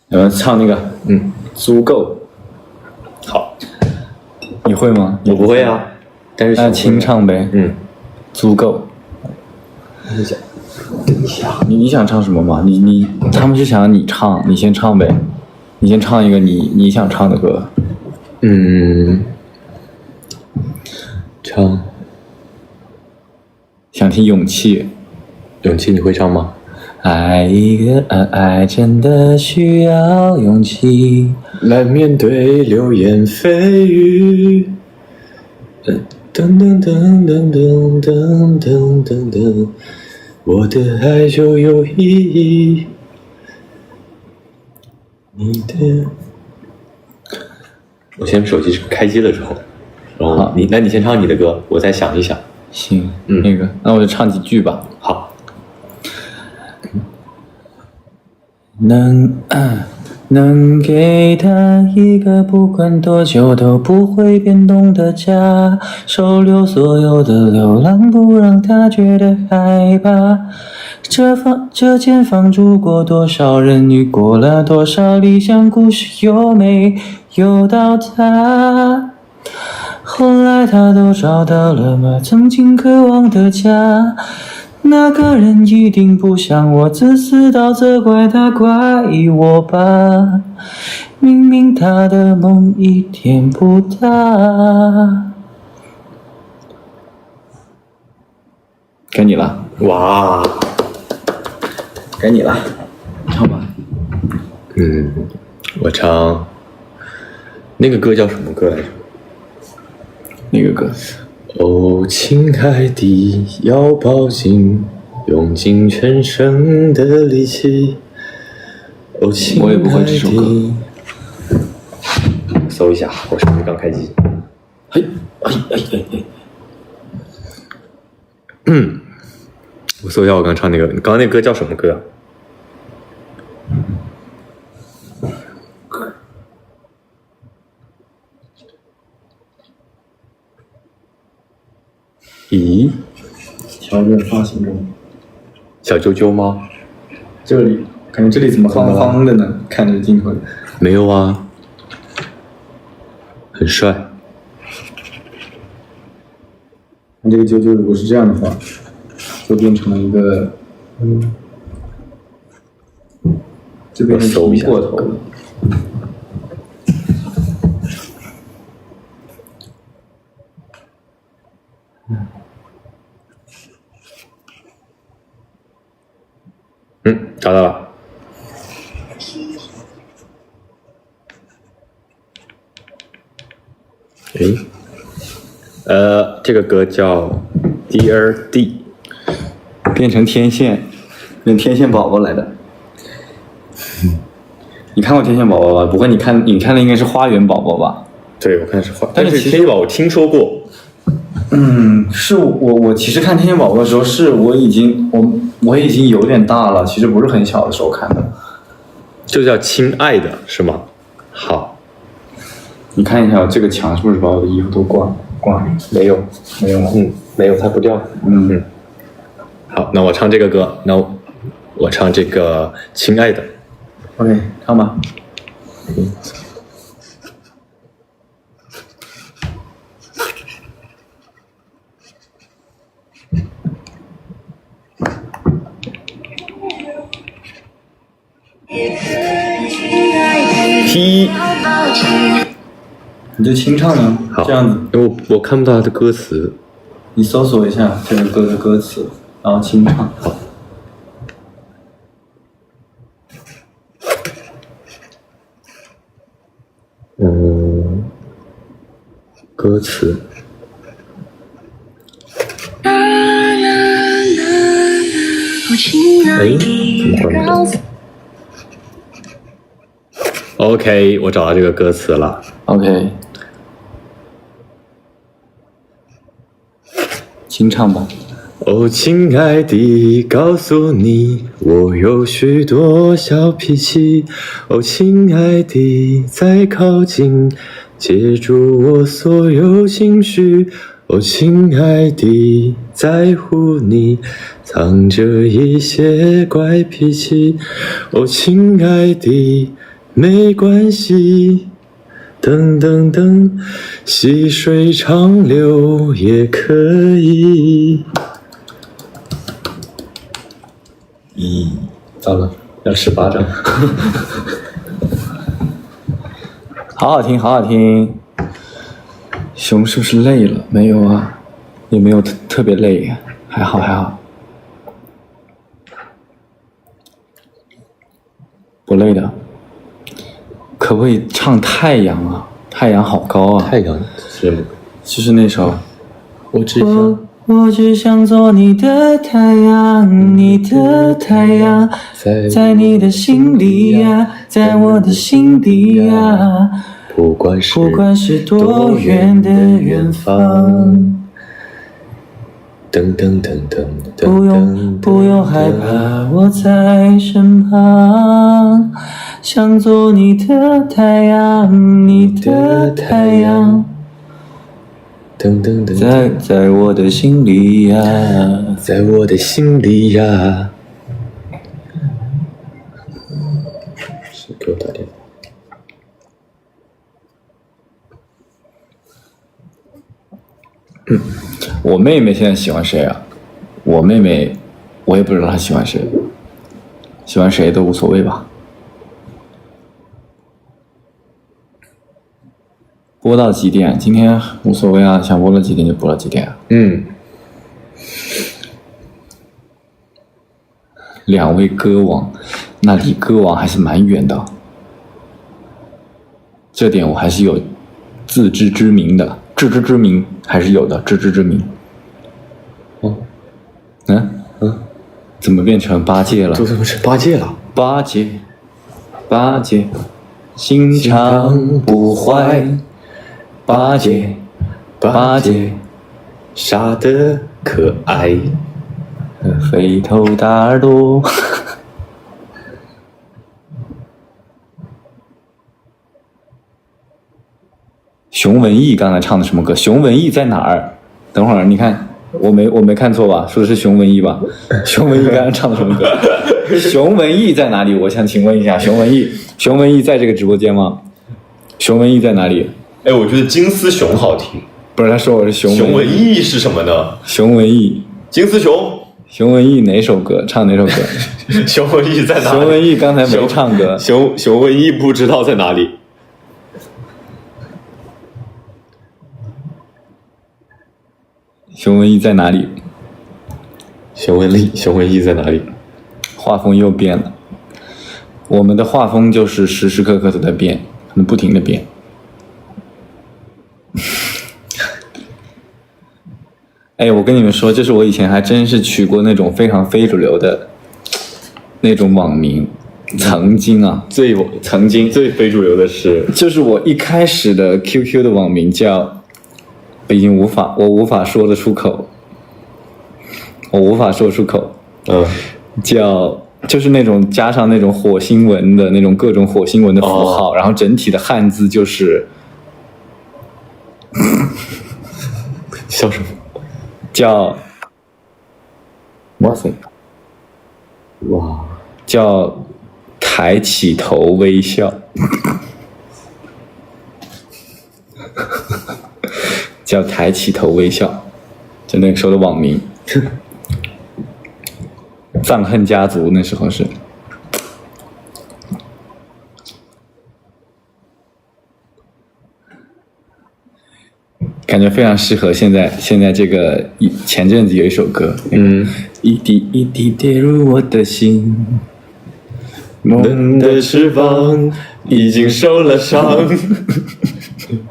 有人唱那个足够。好。你会吗？我不会啊，但是那清唱呗。足够。你想唱什么吗？他们是想让你唱，你先唱呗。你先唱一个你想唱的歌。唱。想听勇气。勇气你会唱吗？爱一个爱真的需要勇气来面对流言蜚语。噔噔噔噔噔噔噔噔噔，我的爱就有意义。你的，我先手机开机了之后，然后你先唱你的歌，我再想一想。行，那我就唱几句吧。好。能给他一个不管多久都不会变动的家，收留所有的流浪，不让他觉得害怕。这间房住过多少人，遇过了多少理想故事，有没有到达？后来他都找到了吗？曾经渴望的家。那个人一定不像我，自私到责怪他，怪我吧。明明他的梦一点不大。该你了，哇，该你了，唱吧。我唱那个歌叫什么歌来着？那个歌。哦，亲爱的，要抱紧，用尽全身的力气。哦，亲爱的，我也不会这首歌。搜一下，我手机刚开机。嘿，我搜一下我刚唱那个，你刚刚那个歌叫什么歌啊？咦，调整发型中，小啾啾吗？这里感觉这里怎么方方的呢？看着镜头里没有啊，很帅。那这个啾啾如果是这样的话，就变成了一个，就变成搜一下过头了。找到了。这个歌叫 Dear D， 变成天线，变天线宝宝来的。你看过天线宝宝吧？不过你看的应该是花园宝宝吧？对，我看是花，但是天线宝宝我听说过。是我其实看天线宝宝的时候，是我已经有点大了，其实不是很小的时候看的。就叫亲爱的是吗？好，你看一下这个墙是不是把我的衣服都挂？没有吗？没有，它不掉。好，那我唱这个歌，那我唱这个亲爱的。OK， 唱吧。你就清唱呢，这样子。因为我看不到它的歌词。你搜索一下这个歌的歌词，然后清唱。好。歌词。怎么关的？OK， 我找到这个歌词了。OK， 清唱吧。哦，亲爱的，告诉你，我有许多小脾气。哦，亲爱的，再靠近，接住我所有情绪。哦，亲爱的，在乎你，藏着一些怪脾气。哦，亲爱的，没关系。噔噔噔，细水长流也可以。糟了，要吃巴掌。好好听，好好听。熊是不是累了？没有啊，也没有特别累，还好还好。不累的。可不可以唱太阳啊？太阳好高啊！太阳是就是那首。我只想做你的太阳，你的太阳，在你的心里呀，在我的心底呀。不管是多远的远方。噔噔噔噔噔，不用害怕，我在身旁，想做你的太阳，你的太阳，噔噔噔，在我的心里呀，在我的心里呀。谁给我打电话？我妹妹现在喜欢谁啊？我妹妹，我也不知道她喜欢谁，喜欢谁都无所谓吧。播到几点？今天无所谓啊，想播到几点就播到几点啊。两位歌王，那离歌王还是蛮远的，这点我还是有自知之明的。自知之明还是有的，自知之明。怎么变成八戒了？怎么是八戒了？八戒，心肠不坏。八戒，傻得可爱。肥头大耳朵。熊文艺刚才唱的什么歌？熊文艺在哪儿？等会儿你看，我没看错吧？说的是熊文艺吧？熊文艺刚才唱的什么歌？熊文艺在哪里？我想请问一下，熊文艺在这个直播间吗？熊文艺在哪里？哎，我觉得金丝熊好听。不是，他说我是熊文艺是什么呢？熊文艺，金丝熊。熊文艺哪首歌？唱哪首歌？熊文艺在哪里？熊文艺刚才没唱歌。熊文艺不知道在哪里。熊文艺在哪里？熊文艺在哪里？画风又变了。我们的画风就是时时刻刻都在变，可能不停的变。哎，我跟你们说，这是我以前还真是取过那种非常非主流的那种网名。曾经最非主流的是，就是我一开始的 QQ 的网名叫。我无法说得出口，就是那种加上那种火星文的那种各种火星文的符号，然后整体的汉字就是叫什么？叫哇塞，哇，叫抬起头微笑。叫抬起头微笑，就那个时候的网名。藏恨家族那时候是。感觉非常适合现在这个前阵子有一首歌，一滴一滴跌入我的心，梦的翅膀已经受了伤。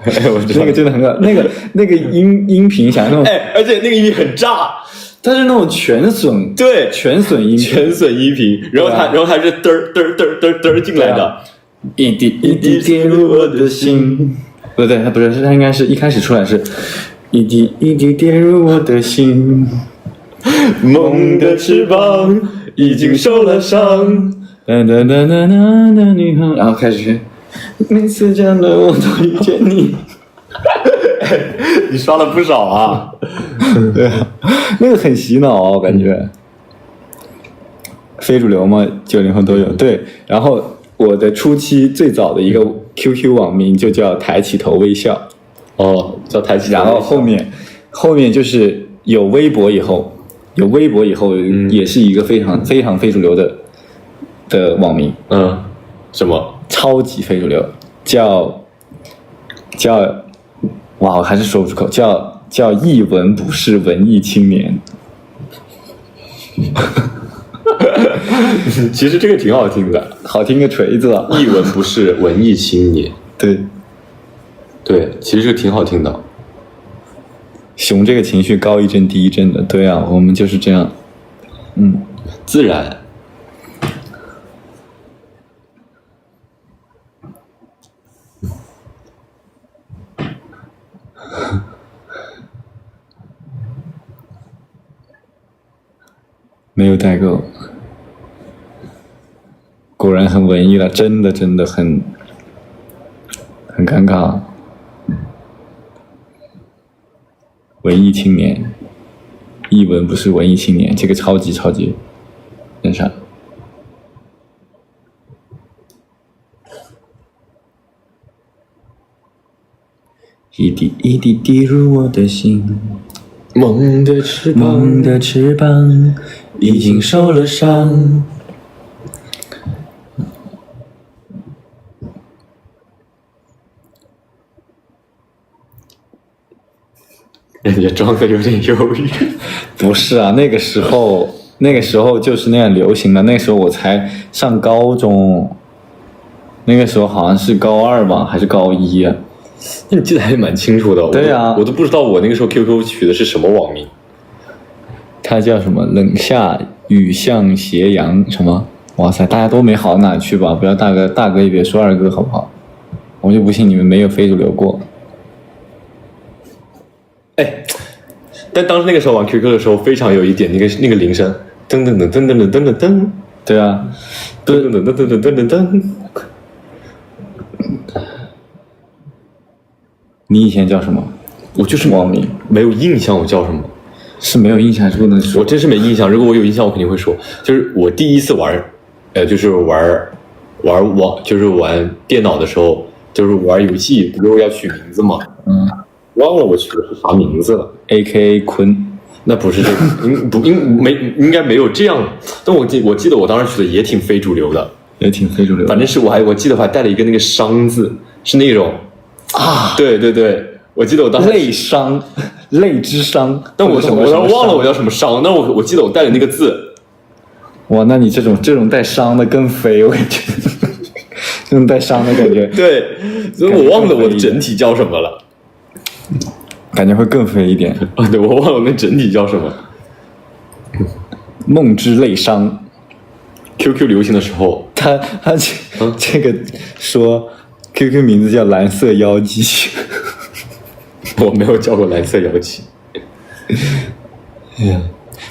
我知道那个真的很好，那个音频想那种，而且那个音频很炸，它是那种全损，对，全损音频，然后它是嘚儿嘚儿嘚儿嘚儿嘚儿进来的，一滴一滴跌入我的心，不对，它不是，它应该是一开始出来是一滴一滴跌入我的心，梦的翅膀已经受了伤，哒哒哒哒哒哒，你好，然后开始。每次这样的我都遇见你。你刷了不少啊。对啊，那个很洗脑哦，感觉。非主流嘛，90后都有。对，然后我的初期最早的一个 QQ 网名就叫抬起头微笑。叫抬起头微笑。然后后面就是有微博以后，也是一个非常非常非主流的网名。什么？超级非主流，叫，哇，我还是说不出口，叫一文不是文艺青年。其实这个挺好听的，好听个锤子啊！一文不是文艺青年。对，对，其实这个挺好听的。熊这个情绪高一阵低一阵的，对啊，我们就是这样，自然。没有代购，果然很文艺了，真的很尴尬。文艺青年，一文不是文艺青年，这个超级那啥。一滴一滴滴入我的心，梦的翅膀已经受了伤。人家装的有点忧郁。不是啊，那个时候就是那样流行的。那时候我才上高中，那个时候好像是高2吧，还是高1啊？那你记得还蛮清楚的。对啊，我都不知道我那个时候 QQ 取的是什么网名。它叫什么？冷夏雨巷斜阳什么？哇塞，大家都没好到哪去吧？不要大哥也别说二哥好不好？我就不信你们没有非主流过。哎，但当时那个时候玩 QQ 的时候，非常有一点那个铃声，噔噔噔噔噔噔噔噔，对啊，噔噔噔噔噔噔噔噔。你以前叫什么？我就是网名，没有印象我叫什么，是没有印象还是不能说？我真是没印象。如果我有印象，我肯定会说。就是我第一次玩，就是玩网，就是玩电脑的时候，就是玩游戏，不是要取名字嘛？忘了我取的是啥名字了。AKA 坤，那不是这个，应该没有这样。但我记得我当时取的也挺非主流的，也挺非主流的。反正是我记得我还带了一个那个商字，是那种啊，对，我记得我当时泪商，泪之商。但我忘了我叫什么商，但我记得我带了那个字。哇，那你这种带商的更飞，我感觉，这种带商的感觉。对，所以我忘了我的整体叫什么了。感觉会更飞一点。对，我忘了那整体叫什么。梦之泪商 ，QQ 流行的时候，他这个说 QQ 名字叫蓝色妖姬。我没有叫过蓝色妖姬。哎呀，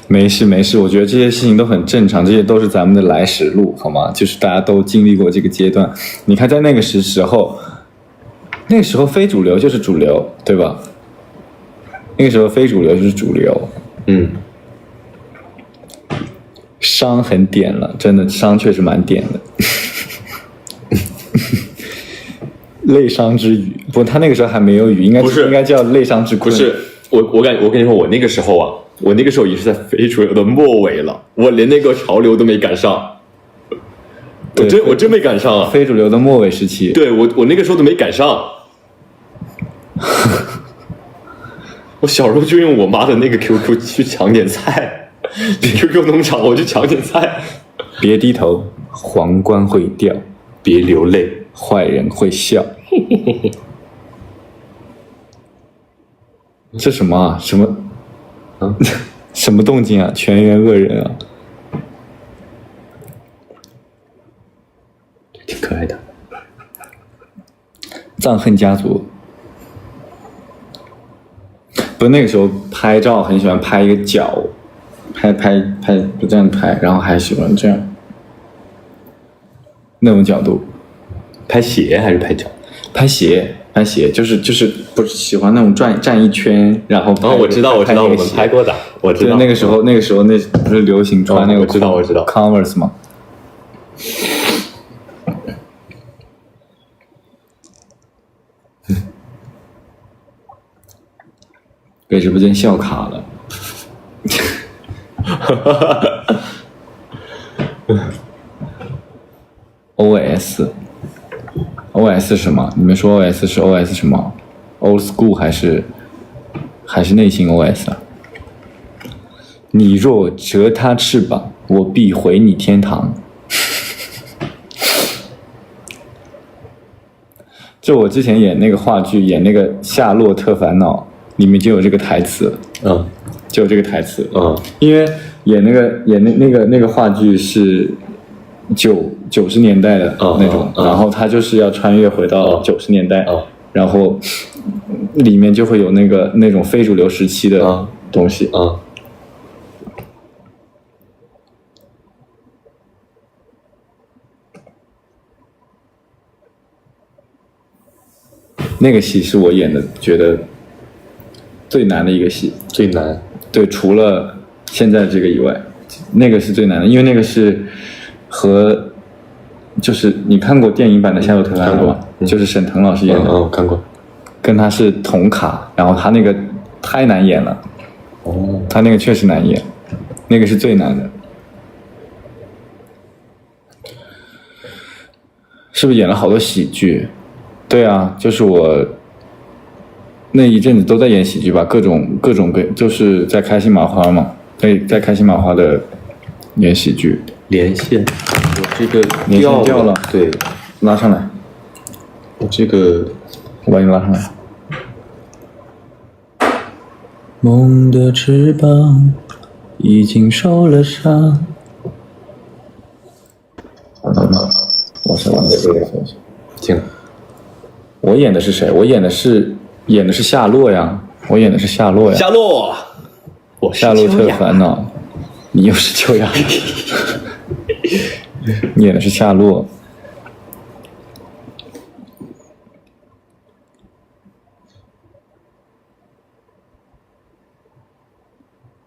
没事，我觉得这些事情都很正常，这些都是咱们的来时路，好吗？就是大家都经历过这个阶段。你看，在那个时候非主流就是主流，对吧？那个时候非主流就是主流。商很点了，真的，商确实蛮点的。泪商之语，不，他那个时候还没有语，应该叫泪商之困。不是，我跟你说，我那个时候已经是在非主流的末尾了，我连那个潮流都没赶上。我真没赶上啊！非主流的末尾时期。对，我那个时候都没赶上。我小时候就用我妈的那个 QQ 去抢点菜，QQ 农场我去抢点菜。别低头，皇冠会掉；别流泪，坏人会笑。这什么啊？什么？什么动静啊？全员恶人啊！挺可爱的。藏恨家族。不是那个时候拍照很喜欢拍一个角，拍就这样拍，然后还喜欢这样那种角度。拍鞋还是拍脚？拍鞋，就是不是喜欢那种站一圈，然后我知道我们拍过的，我知道。对，那个时候那不是流行穿那个我知道 Converse 吗？被直播间笑卡了。OS 什么？你们说 OS 是 OS 什么 ？Old School 还是内心 OS 啊？你若折他翅膀，我必回你天堂。就我之前演那个话剧，演那个《夏洛特烦恼》，里面就有这个台词，就有这个台词，因为演那个话剧是90年代的那种，然后他就是要穿越回到90年代，然后里面就会有那种非主流时期的东西，那个戏是我演的觉得最难的一个戏，最难。对，除了现在这个以外，那个是最难的，因为那个是就是你看过电影版的《夏洛特烦恼》吗？就是沈腾老师演的，我看过，跟他是同卡，然后他那个太难演了，他那个确实难演，那个是最难的。是不是演了好多喜剧？对啊，就是我那一阵子都在演喜剧吧，各种就是在开心麻花嘛，在开心麻花的演喜剧。连线，我这个连线掉了，对，拉上来。我这个我把你拉上来。梦的翅膀已经受了伤。我是完美这个东西。行。我演的是谁？我演的是夏洛呀，我演的是夏洛呀。夏洛，我是夏洛特烦恼，你又是秋雅。你演的是夏洛。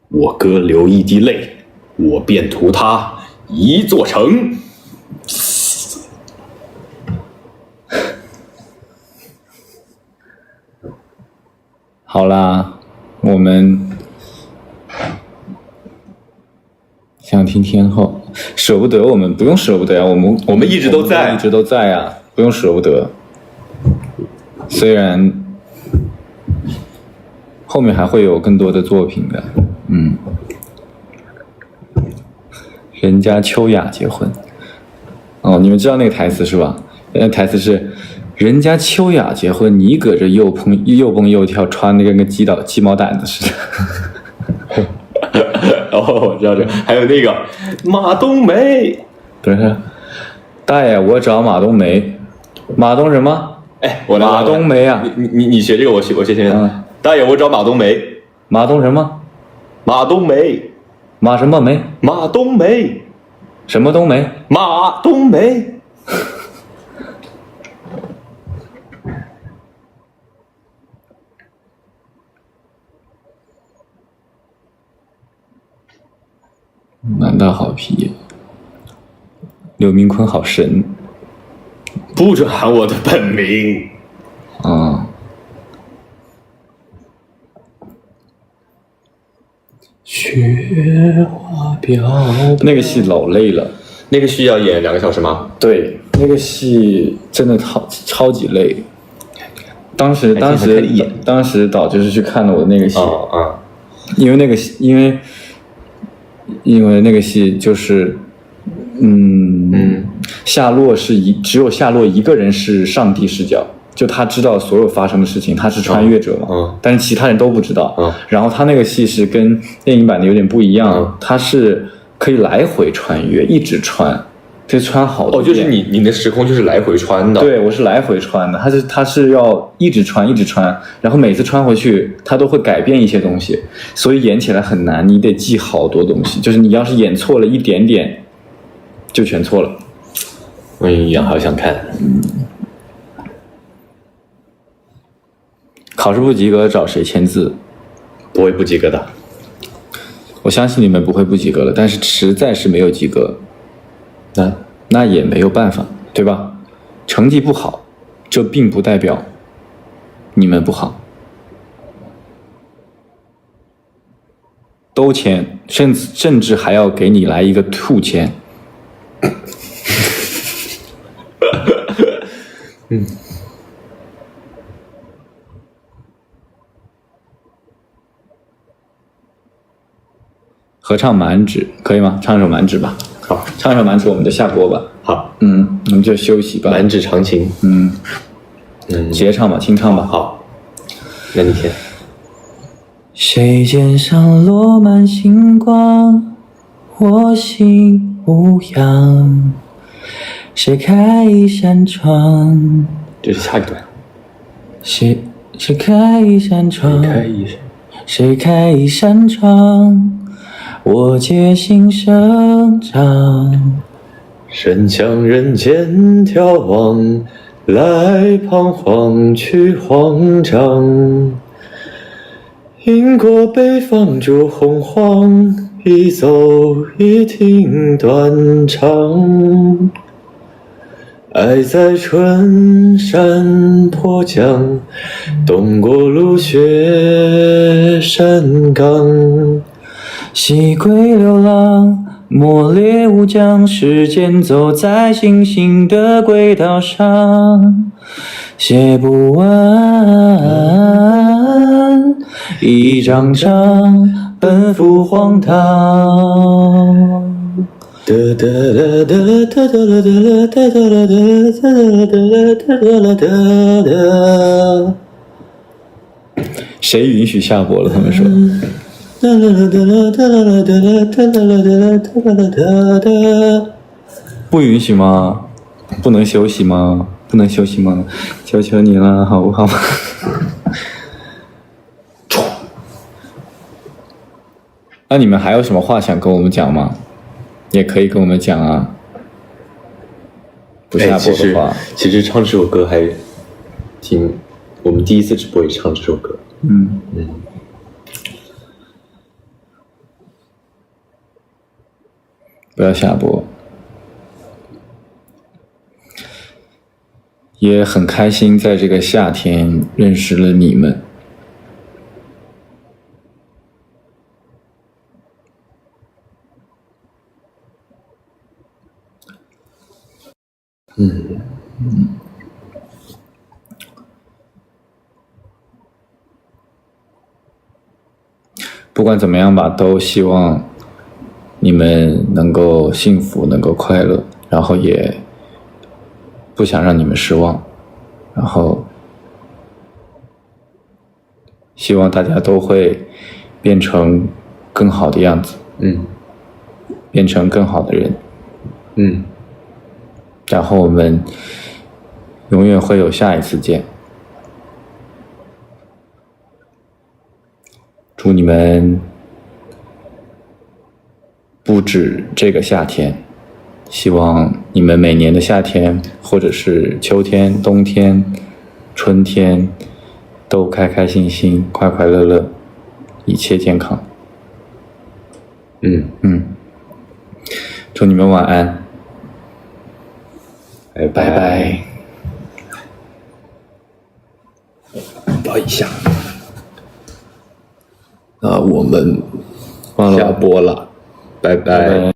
我哥流一滴泪，我便图他一座城。好啦，我们想听天后，舍不得我们不用舍不得呀，我们一直都在，一直都在啊，不用舍不得。虽然后面还会有更多的作品的，人家秋雅结婚，你们知道那个台词是吧？那台词是。人家秋雅结婚，你搁这又蹦又跳，穿的跟个鸡毛掸子似的。我知道这，还有那个马冬梅，不是，大爷，我找马冬梅，马冬什么？哎，马冬梅啊！你学这个，我学前面。大爷，我找马冬梅，马冬什么？马冬梅，马什么梅？马冬梅，什么冬梅？马冬梅。南大好皮，刘明坤好神，不准喊我的本名。雪花飘，那个戏老累了。那个戏要演2个小时吗？对，那个戏真的超级累。当时导就是去看了我那个戏，因为那个戏就是，夏洛只有夏洛一个人是上帝视角，就他知道所有发生的事情，他是穿越者嘛，但是其他人都不知道。然后他那个戏是跟电影版的有点不一样，他是可以来回穿越，一直穿，就穿好多遍。就是你的时空就是来回穿的。对，我是来回穿的，他是要一直穿，然后每次穿回去他都会改变一些东西，所以演起来很难，你得记好多东西，就是你要是演错了一点点，就全错了。哎呀，好想看。考试不及格找谁签字？不会不及格的。我相信你们不会不及格了，但是实在是没有及格，那也没有办法，对吧？成绩不好，这并不代表你们不好。都签，甚至还要给你来一个吐签。合唱满纸可以吗？唱一首满纸吧。好，唱一首满纸我们就下播吧。好，我们就休息吧。满纸长情。协唱吧，清唱吧。好，那你先。谁肩上落满星光，我心无恙。谁开一扇窗？这是下一段。谁开一扇窗？谁开一扇窗？我借心生长。身向人间眺望，来彷徨去慌张。因过北方逐洪荒，一走一停断肠。爱在春山坡江，东过芦雪山岗。西归流浪，莫猎无疆，时间走在星星的轨道上，写不完，一张张奔赴荒唐。谁允许下播了？他们说。不允许吗？不能休息吗？不能休息吗？求求你了，好不好？那你们还有什么话想跟我们讲吗？也可以跟我们讲啊。不下播的话，其实唱这首歌还挺，我们第一次直播也唱这首歌。不要下播，也很开心在这个夏天认识了你们。不管怎么样吧，都希望你们能够幸福，能够快乐，然后也不想让你们失望，然后希望大家都会变成更好的样子，变成更好的人，然后我们永远会有下一次见。祝你们不止这个夏天，希望你们每年的夏天，或者是秋天、冬天、春天，都开开心心、快快乐乐，一切健康。祝你们晚安，拜拜。抱一下。那我们下播了，拜拜。